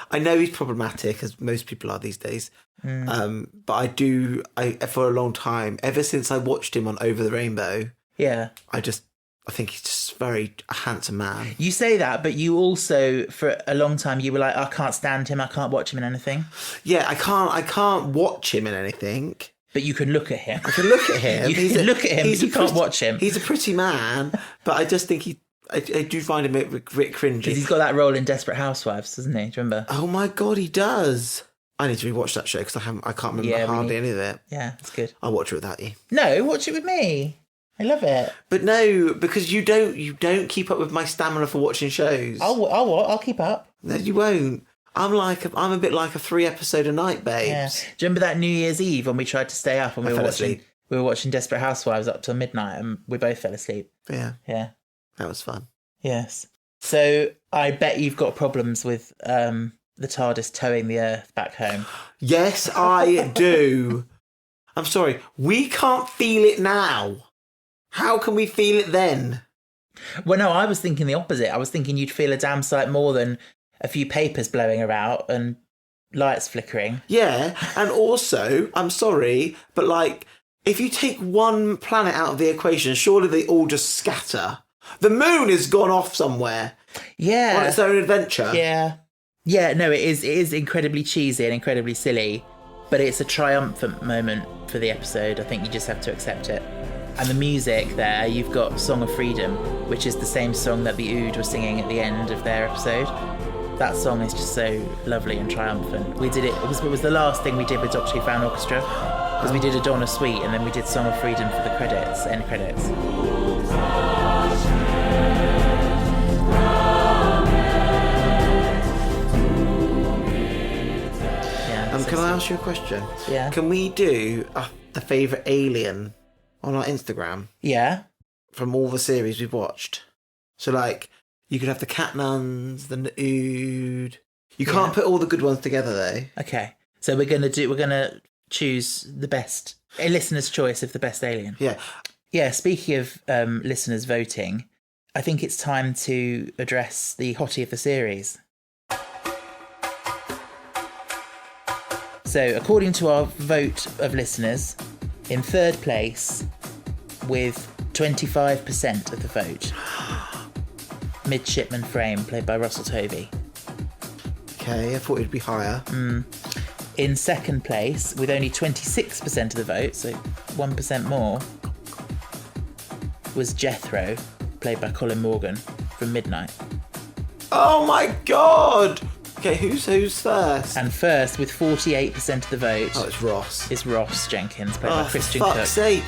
I know he's problematic, as most people are these days. But I for a long time, ever since I watched him on Over the Rainbow, yeah, I think he's just very a handsome man. You say that, but you also, for a long time, you were like, I can't stand him, I can't watch him in anything. Yeah, I can't watch him in anything. But you can look at him. I can look at him. You can look at him, but you can't watch him. He's a pretty man, but I just think I do find him a bit cringy. Because he's got that role in Desperate Housewives, doesn't he? Do you remember? Oh my God, he does. I need to rewatch that show because I can't remember hardly any of it. Yeah, it's good. I'll watch it without you. No, watch it with me. I love it. But no, because you don't keep up with my stamina for watching shows. I'll keep up. No, you won't. I'm a bit like a 3-episode a night, babes. Yeah. Do you remember that New Year's Eve when we tried to stay up and we were watching Desperate Housewives up till midnight and we both fell asleep? Yeah. Yeah. That was fun. Yes. So I bet you've got problems with the TARDIS towing the Earth back home. Yes, I do. I'm sorry. We can't feel it now. How can we feel it then? Well, no, I was thinking the opposite. I was thinking you'd feel a damn sight more than a few papers blowing about and lights flickering. Yeah, and also, I'm sorry, but like, if you take one planet out of the equation, surely they all just scatter. The moon has gone off somewhere. Yeah. On its own adventure. Yeah. Yeah, no, it is incredibly cheesy and incredibly silly, but it's a triumphant moment for the episode. I think you just have to accept it. And the music there, you've got Song of Freedom, which is the same song that the Ood were singing at the end of their episode. That song is just so lovely and triumphant. We did it was the last thing we did with Doctor Who Fan Orchestra, because we did Adonna Suite and then we did Song of Freedom for the credits, end credits. Can I ask you a question? Yeah. Can we do a favourite alien on our Instagram? Yeah. From all the series we've watched. So, like, you could have the Cat Nuns, the Ood. You can't put all the good ones together, though. Okay. So we're gonna choose the best, a listener's choice of the best alien. Yeah. Yeah. Speaking of listeners voting, I think it's time to address the hottie of the series. So, according to our vote of listeners, in third place, with 25% of the vote. Midshipman Frame, played by Russell Tovey. Okay, I thought it'd be higher. In second place, with only 26% of the vote, so 1% more, was Jethro, played by Colin Morgan, from Midnight. Oh my god! Okay, who's first? And first, with 48% of the vote, Oh, it's Ross. is Ross Jenkins, played by Christian for Cook. fuck's sake.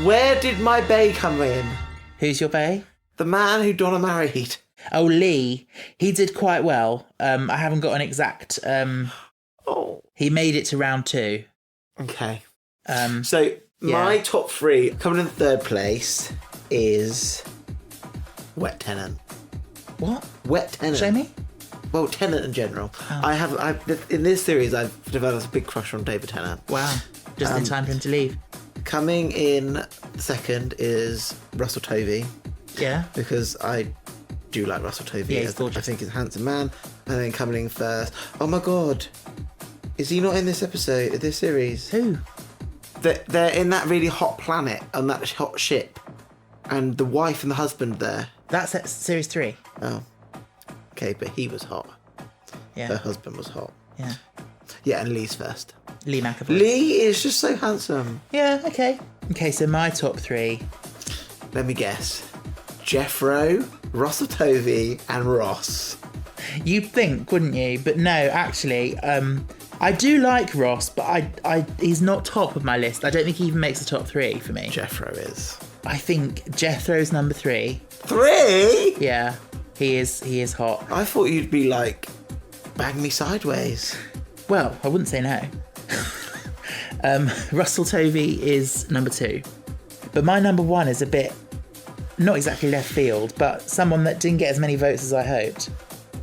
Where did my bae come in? Who's your bae? The man who Donna married. Oh, Lee. He did quite well. I haven't got an exact... Oh. He made it to round 2. Okay. Yeah. My top 3, coming in third place, is Wet Tenant. What? Wet Tenant. Show me? Well, Tennant in general. Oh. In this series, I've developed a big crush on David Tennant. Wow. Just in time for him to leave. Coming in second is Russell Tovey, Yeah. because I do like Russell Tovey. Yeah, he's gorgeous. I think he's a handsome man. And then coming in first, oh my god, is he not in this episode, this series? Who? They're in that really hot planet, on that hot ship, and the wife and the husband there. That's at series 3. Oh, okay, but he was hot. Yeah. Her husband was hot. Yeah. Yeah, and Lee's first. Lee McAvoy. Lee is just so handsome. Yeah, okay. Okay, so my top 3. Let me guess. Jeffro, Russell Tovey, and Ross. You'd think, wouldn't you? But no, actually, I do like Ross, but he's not top of my list. I don't think he even makes the top 3 for me. Jeffro is. I think Jethro's number 3. 3? Yeah, he is hot. I thought you'd be like, bang me sideways. Well, I wouldn't say no. Russell Tovey is number 2. But my number 1 is a bit, not exactly left field, but someone that didn't get as many votes as I hoped,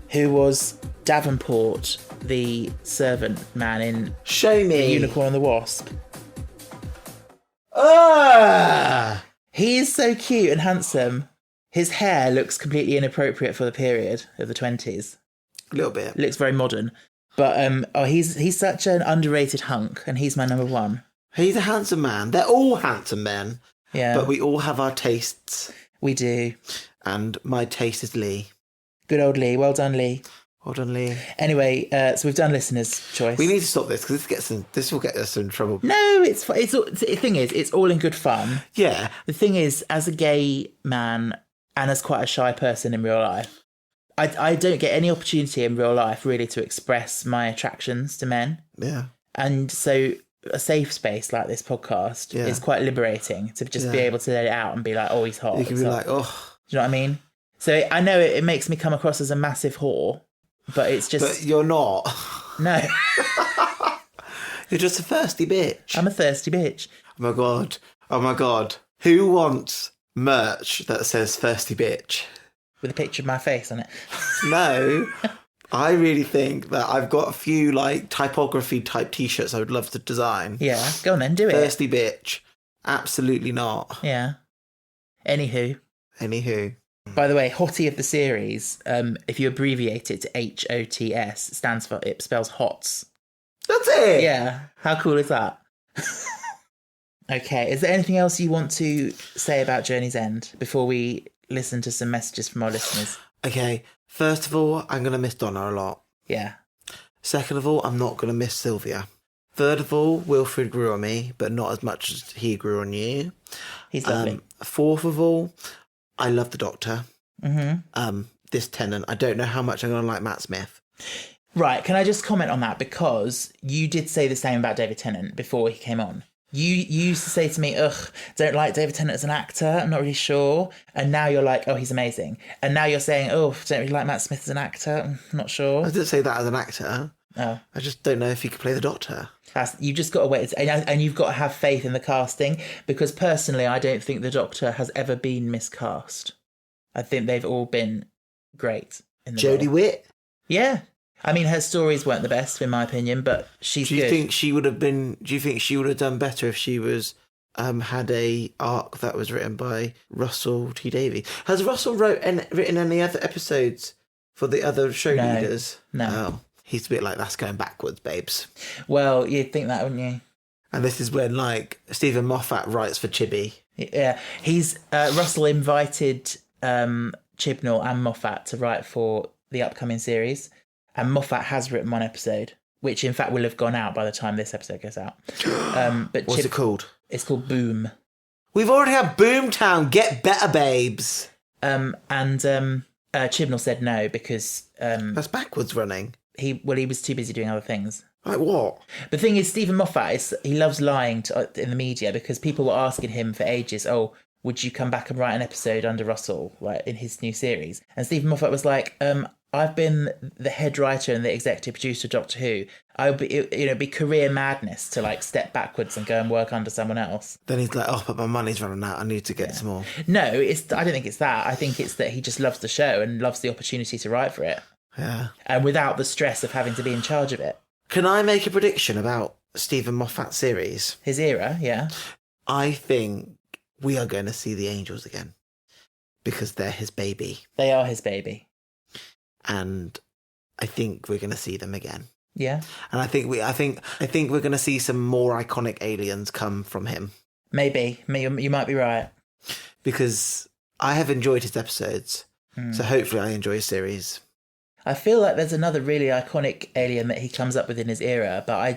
who was Davenport, the servant man in Show me. Unicorn and the Wasp. Ah! He is so cute and handsome. His hair looks completely inappropriate for the period of the 20s. A little bit. It looks very modern. But he's such an underrated hunk, and he's my number 1. He's a handsome man. They're all handsome men. Yeah. But we all have our tastes. We do. And my taste is Lee. Good old Lee. Well done, Lee. Well done, Lee. Anyway, so we've done listener's choice. We need to stop this because this will get us in trouble. No, it's the thing is, it's all in good fun. Yeah. The thing is, as a gay man and as quite a shy person in real life, I don't get any opportunity in real life really to express my attractions to men. Yeah. And so a safe space like this podcast is quite liberating to just be able to let it out and be like, oh, he's hot. You can be like, oh. Do you know what I mean? So I know it makes me come across as a massive whore, but it's just... But you're not. No. You're just a thirsty bitch. I'm a thirsty bitch. Oh my god. Oh my god. Who wants merch that says thirsty bitch? With a picture of my face on it. No. I really think that I've got a few like typography type t-shirts I would love to design. Yeah, go on then, do it. Thirsty bitch. Absolutely not. Yeah. Anywho. By the way, hottie of the series, if you abbreviate it to HOTS, it stands for, it spells HOTS. That's it. Yeah. How cool is that? Okay, is there anything else you want to say about Journey's End before we listen to some messages from our listeners? Okay, first of all, I'm going to miss Donna a lot. Yeah. Second of all, I'm not going to miss Sylvia. Third of all, Wilfred grew on me, but not as much as he grew on you. He's lovely. Fourth of all, I love the Doctor. Mm-hmm. This Tennant, I don't know how much I'm going to like Matt Smith. Right, can I just comment on that? Because you did say the same about David Tennant before he came on. You used to say to me, ugh, don't like David Tennant as an actor, I'm not really sure. And now you're like, oh, he's amazing. And now you're saying, oh, don't really like Matt Smith as an actor, I'm not sure. I didn't say that as an actor. Oh. I just don't know if he could play the Doctor. You've just got to wait. And you've got to have faith in the casting, because personally, I don't think the Doctor has ever been miscast. I think they've all been great. In the Jodie role. Whitt? Yeah. I mean, her stories weren't the best, in my opinion, but she's good. Do you think she would have done better if she was had a arc that was written by Russell T Davies? Has Russell written any other episodes for the other show leaders? No. Oh, he's a bit like, that's going backwards, babes. Well, you'd think that, wouldn't you? And this is when, like, Stephen Moffat writes for Chibi. Yeah, Russell invited Chibnall and Moffat to write for the upcoming series, and Moffat has written one episode, which in fact will have gone out by the time this episode goes out. But What's it called? It's called Boom. We've already had Boomtown. Get better, babes. Chibnall said no because That's backwards running. he was too busy doing other things. Like what? The thing is, Stephen Moffat he loves lying in the media, because people were asking him for ages, "Oh, would you come back and write an episode under Russell, like in his new series?" And Stephen Moffat was like, "I've been the head writer and the executive producer of Doctor Who. It'd be career madness to like step backwards and go and work under someone else." Then he's like, "Oh, but my money's running out. I need to get some more." No, I don't think it's that. I think it's that he just loves the show and loves the opportunity to write for it. Yeah. And without the stress of having to be in charge of it. Can I make a prediction about Stephen Moffat's series? His era, yeah. I think we are going to see the Angels again because they're his baby. They are his baby. And I think we're going to see them again. Yeah. And I think we're going to see some more iconic aliens come from him. Maybe. You might be right. Because I have enjoyed his episodes. So hopefully I enjoy his series. I feel like there's another really iconic alien that he comes up with in his era, but I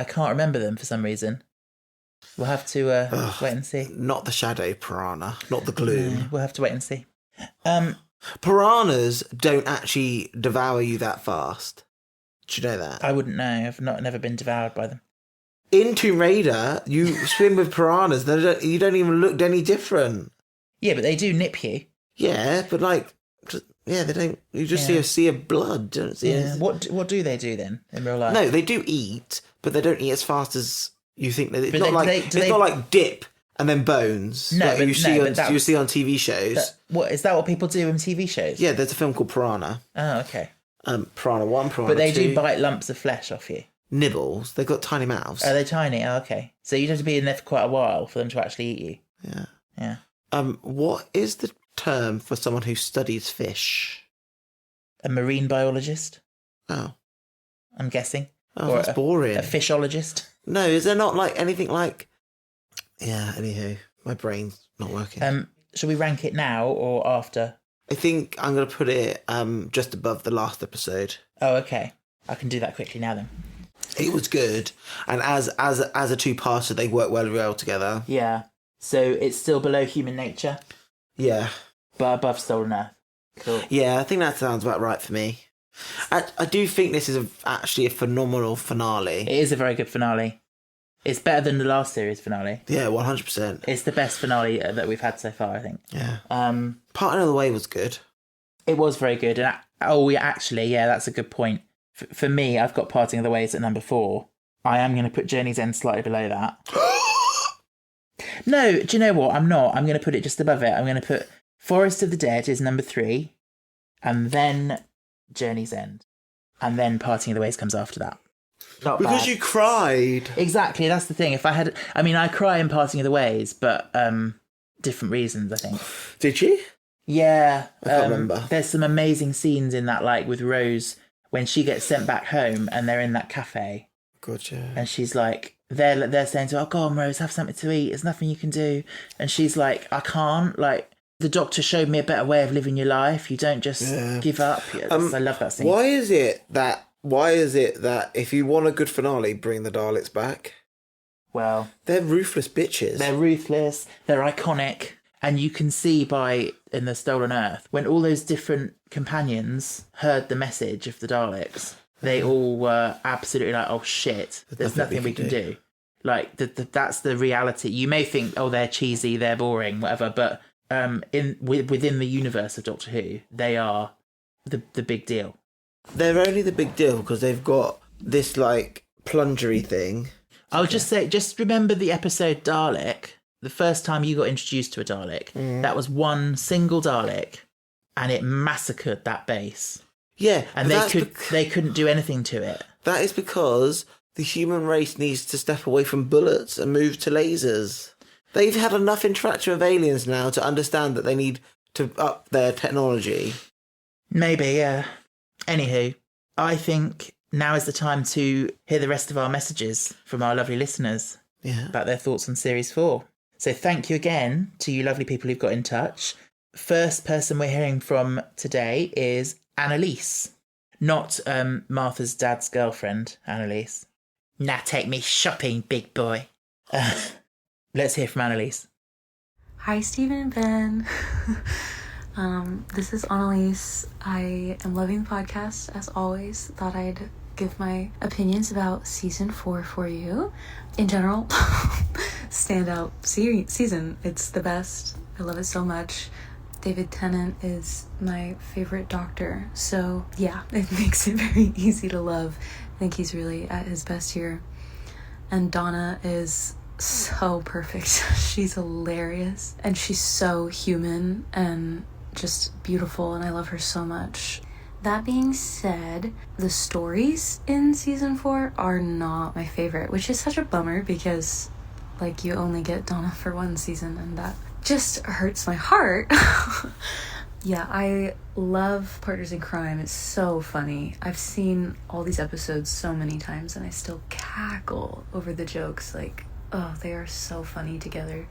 can't remember them for some reason. We'll have to wait and see. Not the shadow piranha, not the gloom. We'll have to wait and see. Piranhas don't actually devour you that fast. Do you know that? I wouldn't know. I've never been devoured by them. In Tomb Raider, you swim with piranhas. You don't even look any different. Yeah, but they do nip you. Yeah, but like... Yeah, they don't. You just see a sea of blood. Don't see. Yeah. What do they do then in real life? No, they do eat, but they don't eat as fast as you think. It's But not like dip and then bones. No, like but- you see no, on but you see on TV shows. Is that what people do in TV shows? Yeah, there's a film called Piranha. Oh, okay. Piranha 1, Piranha 2. But they do bite lumps of flesh off you. Nibbles. They've got tiny mouths. Are they tiny? Oh, okay. So you'd have to be in there for quite a while for them to actually eat you. Yeah. Yeah. What is the term for someone who studies fish? A marine biologist, Oh. I'm guessing. Oh, Or that's boring. A fishologist. No, is there not like anything like... Yeah, anywho, my brain's not working. Shall we rank it now or after? I think I'm going to put it just above the last episode. Oh, okay. I can do that quickly now then. It was good, and as a two-parter, they work well together. Yeah. So it's still below Human Nature, Yeah, but above Stolen Earth. Cool. yeah, I think that sounds about right for me. I do think this is actually a phenomenal finale. It is a very good finale. It's better than the last series finale. Yeah, 100%. It's the best finale that we've had so far, I think. Yeah. Parting of the Way was good. It was very good. And that's a good point. For me, I've got Parting of the Ways at number 4. I am going to put Journey's End slightly below that. No, do you know what? I'm not. I'm going to put it just above it. I'm going to put Forest of the Dead is number 3, and then Journey's End, and then Parting of the Ways comes after that. Not Because bad. you cried. Exactly, that's the thing. I cry in Parting of the Ways, but different reasons, I think. Did you? Yeah. I can't remember. There's some amazing scenes in that, like with Rose, when she gets sent back home and they're in that cafe. Gotcha. And she's like, they're saying to her, "Oh, go on, Rose, have something to eat. There's nothing you can do." And she's like, "I can't. Like, the doctor showed me a better way of living your life. You don't just give up." Yes, I love that scene. Why is it that if you want a good finale, bring the Daleks back? Well, They're ruthless bitches. they're ruthless. They're iconic. And you can see in the Stolen Earth, when all those different companions heard the message of the Daleks, they all were absolutely like, "Oh shit, there's nothing we can do." Like that's the reality. You may think, "Oh, they're cheesy, they're boring, whatever," but within the universe of Doctor Who, they are the big deal. They're only the big deal because they've got this like plungery thing. I'll just say, just remember the episode Dalek. The first time you got introduced to a Dalek, that was one single Dalek, and it massacred that base. Yeah, And they couldn't do anything to it. That is because the human race needs to step away from bullets and move to lasers. They've had enough interaction with aliens now to understand that they need to up their technology. Maybe, yeah. Anywho, I think now is the time to hear the rest of our messages from our lovely listeners. about their thoughts on Series 4. So thank you again to you lovely people who've got in touch. First person we're hearing from today is Annalise. Not Martha's dad's girlfriend, Annalise. Now take me shopping, big boy. Let's hear from Annalise. Hi, Stephen and Ben. This is Annalise. I am loving the podcast, as always. Thought I'd give my opinions about season 4 for you. In general, standout season. It's the best. I love it so much. David Tennant is my favorite doctor. So yeah, it makes it very easy to love. I think he's really at his best here. And Donna is so perfect. She's hilarious. And she's so human and just beautiful. And I love her so much. That being said, the stories in season 4 are not my favorite, which is such a bummer because, like, you only get Donna for one season, and that just hurts my heart. Yeah, I love Partners in Crime. It's so funny. I've seen all these episodes so many times, and I still cackle over the jokes. Like, oh, they are so funny together.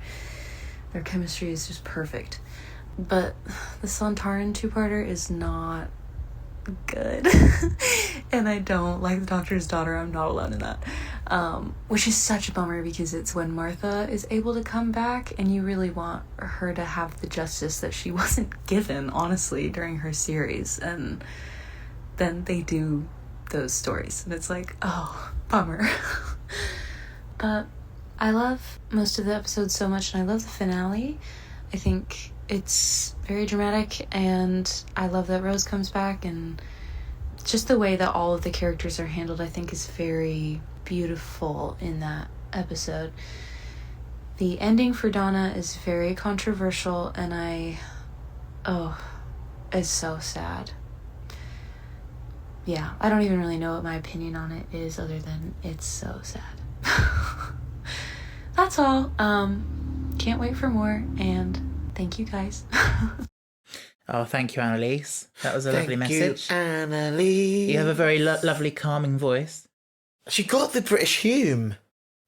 Their chemistry is just perfect. But the Sontaran two-parter is not good. And I don't like The Doctor's Daughter. I'm not alone in that. Which is such a bummer because it's when Martha is able to come back and you really want her to have the justice that she wasn't given, honestly, during her series. And then they do those stories and it's like, oh, bummer. But I love most of the episodes so much and I love the finale. I think it's very dramatic and I love that Rose comes back, and just the way that all of the characters are handled I think is very beautiful in that episode. The ending for Donna is very controversial and it's so sad. Yeah, I don't even really know what my opinion on it is other than it's so sad. That's all. Can't wait for more, and thank you guys. Oh, thank you, Annalise. That was a lovely message. Thank you, Annalise. You have a very lovely, calming voice. She got the British Hume.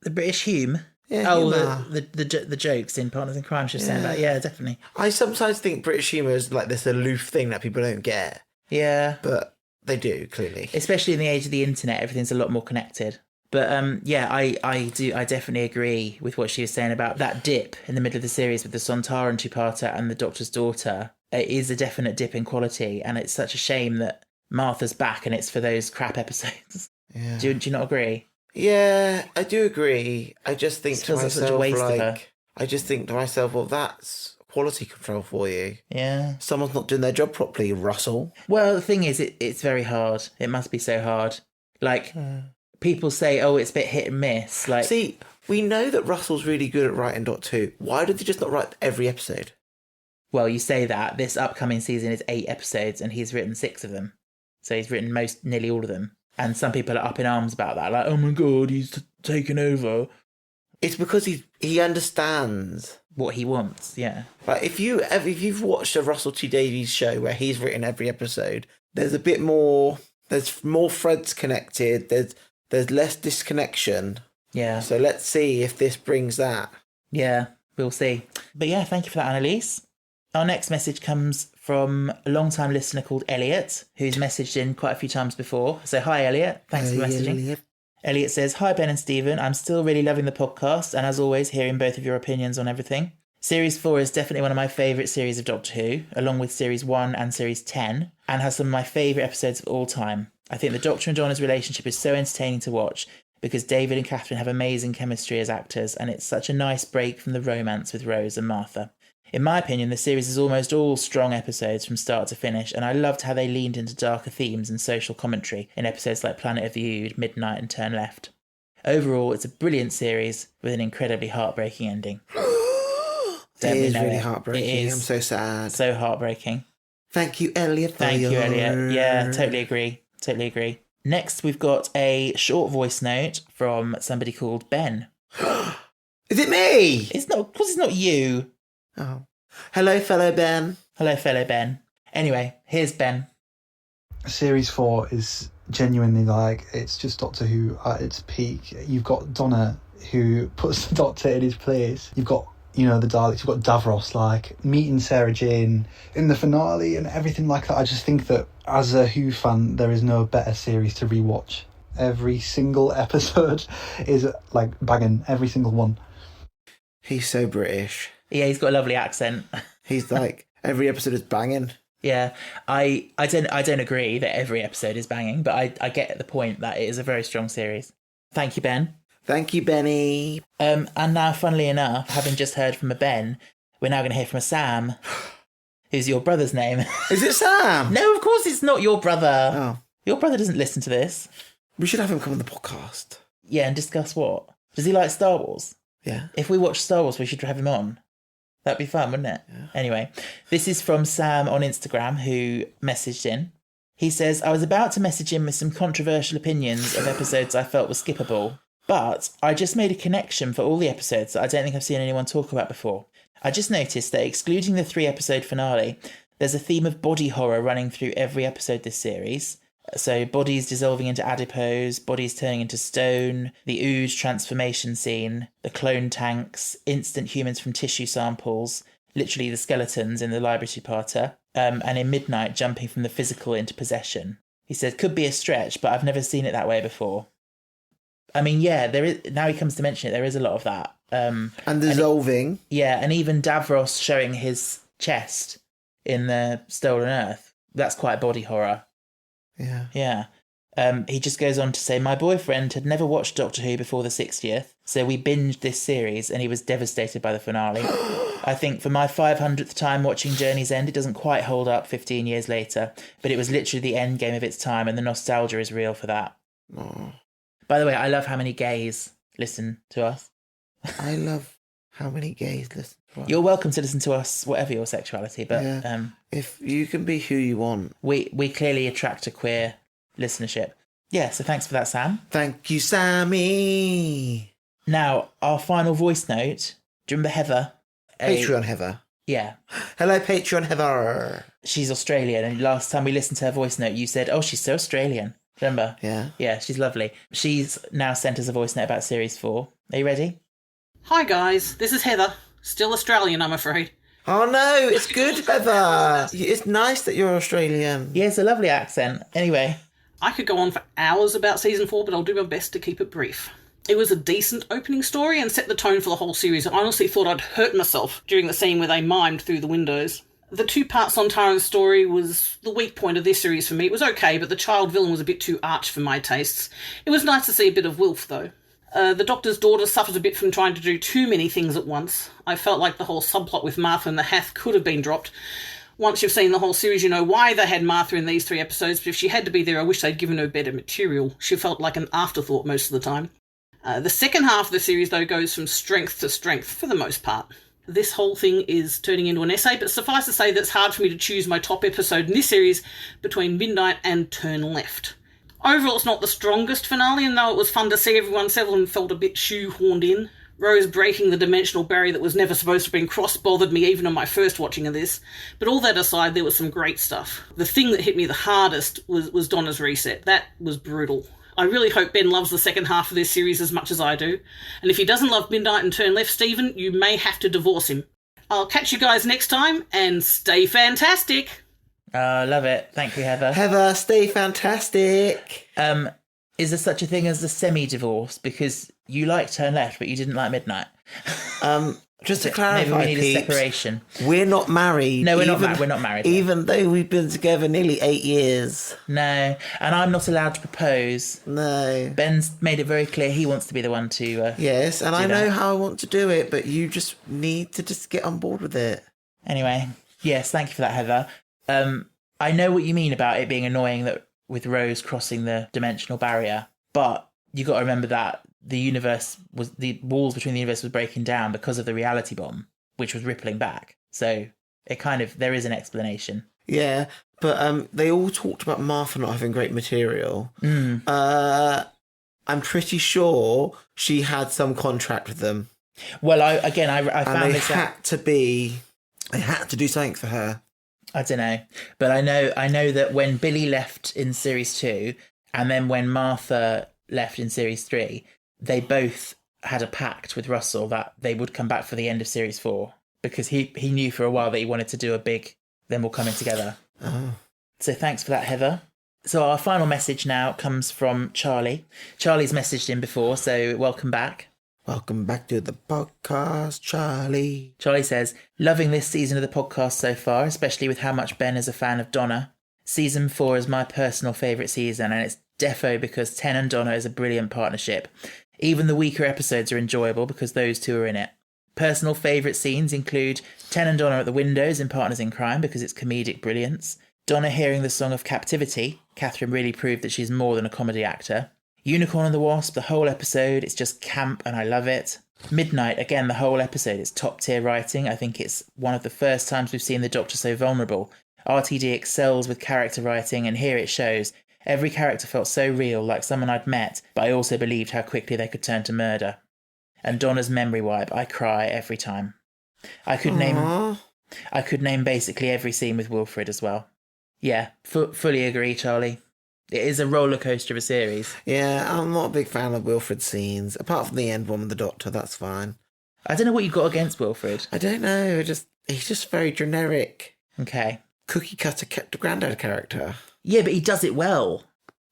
The British Hume? Yeah, oh, humour. the jokes in Partners in Crime she was saying about. Yeah, definitely. I sometimes think British humour is like this aloof thing that people don't get. Yeah. But they do, clearly. Especially in the age of the internet, everything's a lot more connected. But yeah, I definitely agree with what she was saying about that dip in the middle of the series with the Sontaran two-parter and the Doctor's Daughter. It is a definite dip in quality, and it's such a shame that Martha's back and it's for those crap episodes. Yeah. Do you not agree? Yeah, I do agree. I just think to myself, such a waste of her. I just think to myself, well, that's quality control for you. Yeah. Someone's not doing their job properly, Russell. Well, the thing is, it's very hard. It must be so hard. Like, people say, oh, it's a bit hit and miss. Like, see, we know that Russell's really good at writing Doctor Who. Why did they just not write every episode? Well, you say that. This upcoming season is 8 episodes and he's written 6 of them. So he's written nearly all of them. And some people are up in arms about that. Like, oh my God, he's taken over. It's because he understands what he wants, yeah. Like, if you've watched a Russell T Davies show where he's written every episode, there's a bit more, there's more threads connected, there's less disconnection. Yeah. So let's see if this brings that. Yeah, we'll see. But yeah, thank you for that, Annalise. Our next message comes from a long-time listener called Elliot, who's messaged in quite a few times before. So hi, Elliot. Thanks for messaging. Elliot says, hi, Ben and Stephen. I'm still really loving the podcast, and as always, hearing both of your opinions on everything. Series 4 is definitely one of my favourite series of Doctor Who, along with Series 1 and Series 10, and has some of my favourite episodes of all time. I think the Doctor and Donna's relationship is so entertaining to watch, because David and Catherine have amazing chemistry as actors, and it's such a nice break from the romance with Rose and Martha. In my opinion, the series is almost all strong episodes from start to finish, and I loved how they leaned into darker themes and social commentary in episodes like Planet of the Ood, Midnight and Turn Left. Overall, it's a brilliant series with an incredibly heartbreaking ending. It is really heartbreaking. It is. I'm so sad. So heartbreaking. Thank you, Elliot. Thank you, Elliot. Yeah, totally agree. Next, we've got a short voice note from somebody called Ben. Is it me? It's not, because it's not you. Oh. Hello, fellow Ben. Hello, fellow Ben. Anyway, here's Ben. Series 4 is genuinely like, it's just Doctor Who at its peak. You've got Donna who puts the Doctor in his place. You've got, you know, the Daleks, you've got Davros, like, meeting Sarah Jane in the finale and everything like that. I just think that as a Who fan, there is no better series to rewatch. Every single episode is, like, banging, every single one. He's so British. Yeah, he's got a lovely accent. He's like, every episode is banging. Yeah, I don't agree that every episode is banging, but I get the point that it is a very strong series. Thank you, Ben. Thank you, Benny. And now, funnily enough, having just heard from a Ben, we're now going to hear from a Sam, who's your brother's name. Is it Sam? No, of course it's not your brother. Oh. Your brother doesn't listen to this. We should have him come on the podcast. Yeah, and discuss what? Does he like Star Wars? Yeah. If we watch Star Wars, we should have him on. That'd be fun, wouldn't it? Yeah. Anyway, this is from Sam on Instagram, who messaged in. He says, I was about to message in with some controversial opinions of episodes I felt were skippable, but I just made a connection for all the episodes that I don't think I've seen anyone talk about before. I just noticed that excluding the 3-episode finale, there's a theme of body horror running through every episode this series. So bodies dissolving into adipose, bodies turning into stone, the ooze transformation scene, the clone tanks, instant humans from tissue samples, literally the skeletons in the library two-parter, and in Midnight jumping from the physical into possession. He said, could be a stretch, but I've never seen it that way before. I mean, yeah, there is. Now he comes to mention it, there is a lot of that. And dissolving. And even Davros showing his chest in the Stolen Earth. That's quite body horror. Yeah. Yeah. He just goes on to say, my boyfriend had never watched Doctor Who before the 60th, so we binged this series and he was devastated by the finale. I think for my 500th time watching Journey's End, it doesn't quite hold up 15 years later, but it was literally the end game of its time and the nostalgia is real for that. Oh. By the way, I love how many gays listen to us. I love how many gays listen to us. You're welcome to listen to us, whatever your sexuality, but if you can be who you want. We clearly attract a queer listenership. Yeah, so thanks for that, Sam. Thank you, Sammy. Now, our final voice note. Do you remember Heather? Patreon Heather. Yeah. Hello, Patreon Heather. She's Australian, and last time we listened to her voice note, you said, oh, she's so Australian. Remember? Yeah. Yeah, she's lovely. She's now sent us a voice note about Series 4. Are you ready? Hi guys, this is Heather. Still Australian, I'm afraid. Oh no, it's good, Heather. It's nice that you're Australian. Yeah, it's a lovely accent. Anyway. I could go on for hours about Season 4, but I'll do my best to keep it brief. It was a decent opening story and set the tone for the whole series. I honestly thought I'd hurt myself during the scene where they mimed through the windows. The 2-part Sontaran story was the weak point of this series for me. It was okay, but the child villain was a bit too arch for my tastes. It was nice to see a bit of Wilf, though. The Doctor's daughter suffers a bit from trying to do too many things at once. I felt like the whole subplot with Martha and the Hath could have been dropped. Once you've seen the whole series, you know why they had Martha in these 3 episodes, but if she had to be there, I wish they'd given her better material. She felt like an afterthought most of the time. The second half of the series, though, goes from strength to strength, for the most part. This whole thing is turning into an essay, but suffice to say that it's hard for me to choose my top episode in this series between Midnight and Turn Left. Overall, it's not the strongest finale, and though it was fun to see everyone, several felt a bit shoehorned in. Rose breaking the dimensional barrier that was never supposed to have been crossed bothered me even on my first watching of this. But all that aside, there was some great stuff. The thing that hit me the hardest was Donna's reset. That was brutal. I really hope Ben loves the second half of this series as much as I do. And if he doesn't love Midnight and Turn Left, Stephen, you may have to divorce him. I'll catch you guys next time, and stay fantastic! Love it. Thank you, Heather. Heather, stay fantastic. Is there such a thing as a semi-divorce? Because you liked Turn Left, but you didn't like Midnight. Just to clarify, maybe we need peeps, a separation. We're not married. No, we're not married. Even though we've been together nearly 8 years. No, and I'm not allowed to propose. No. Ben's made it very clear he wants to be the one to... yes, and I know how I want to do it, but you just need to just get on board with it. Anyway, yes, thank you for that, Heather. I know what you mean about it being annoying that with Rose crossing the dimensional barrier, but you got to remember that the walls between the universe was breaking down because of the reality bomb, which was rippling back. So there is an explanation. Yeah, but they all talked about Martha not having great material. I'm pretty sure she had some contract with them. Well, I found this out. They had to do something for her. I don't know, but I know that when Billy left in Series 2, and then when Martha left in Series 3, they both had a pact with Russell that they would come back for the end of series 4 because he knew for a while that he wanted to do a big Them All Coming Together. Oh. So thanks for that, Heather. So our final message now comes from Charlie. Charlie's messaged in before, so welcome back. Welcome back to the podcast, Charlie. Charlie says, loving this season of the podcast so far, especially with how much Ben is a fan of Donna. Season 4 is my personal favourite season, and it's defo because Ten and Donna is a brilliant partnership. Even the weaker episodes are enjoyable because those two are in it. Personal favourite scenes include Ten and Donna at the windows in Partners in Crime because it's comedic brilliance. Donna hearing the song of Captivity. Catherine really proved that she's more than a comedy actor. Unicorn and the Wasp, the whole episode, it's just camp and I love it. Midnight, again, the whole episode is top tier writing. I think it's one of the first times we've seen the Doctor so vulnerable. RTD excels with character writing, and here it shows. Every character felt so real, like someone I'd met, but I also believed how quickly they could turn to murder. And Donna's memory wipe, I cry every time. I could name basically every scene with Wilfred as well. Yeah, fully agree, Charlie. It is a roller coaster of a series. Yeah, I'm not a big fan of Wilfred's scenes. Apart from the end one with the Doctor, that's fine. I don't know what you've got against Wilfred. I don't know. He's just very generic. Okay. Cookie cutter granddad character. Yeah, but he does it well.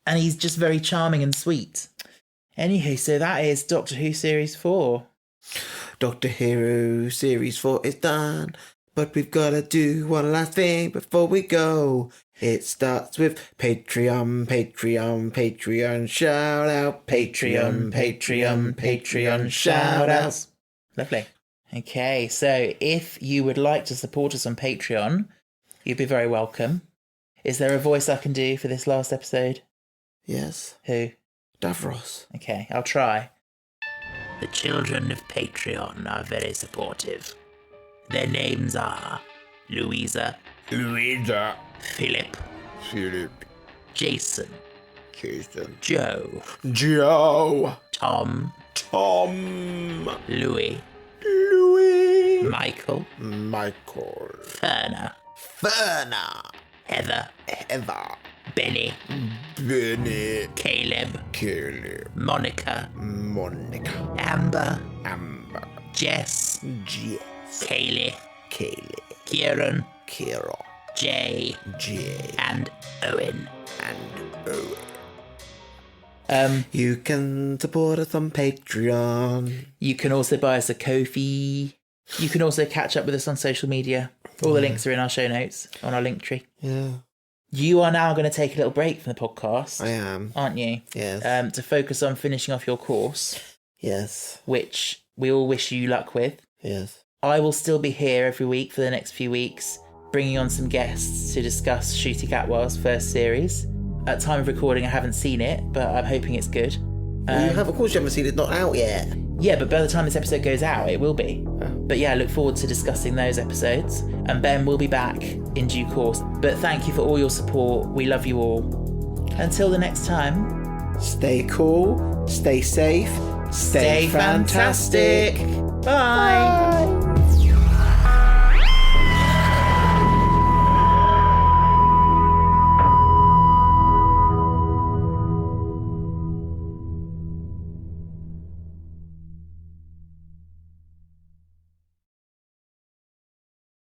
And he's just very charming and sweet. Anywho, so that is Doctor Who Series 4. Doctor Who Series 4 is done. But we've got to do one last thing before we go. It starts with Patreon, shout out. Patreon, shout out. Lovely. Okay, so if you would like to support us on Patreon, you'd be very welcome. Is there a voice I can do for this last episode? Yes. Who? Davros. Okay, I'll try. The children of Patreon are very supportive. Their names are Louisa, Philip, Jason, Joe, Tom, Louis, Michael, Ferner, Heather, Benny, Caleb, Monica, Amber, Jess, Kaylee, Kieran, Jay, and Owen. You can support us on Patreon. You can also buy us a Ko-fi. You can also catch up with us on social media. All the links are in our show notes on our link tree. Yeah. You are now going to take a little break from the podcast. I am. Aren't you? Yes. To focus on finishing off your course. Yes. Which we all wish you luck with. Yes. I will still be here every week for the next few weeks, bringing on some guests to discuss Ncuti Gatwa's first series. At time of recording, I haven't seen it, but I'm hoping it's good. Of course you haven't seen it, not out yet. Yeah, but by the time this episode goes out, it will be. But yeah, I look forward to discussing those episodes. And Ben will be back in due course. But thank you for all your support. We love you all. Until the next time. Stay cool, stay safe, stay fantastic. Bye.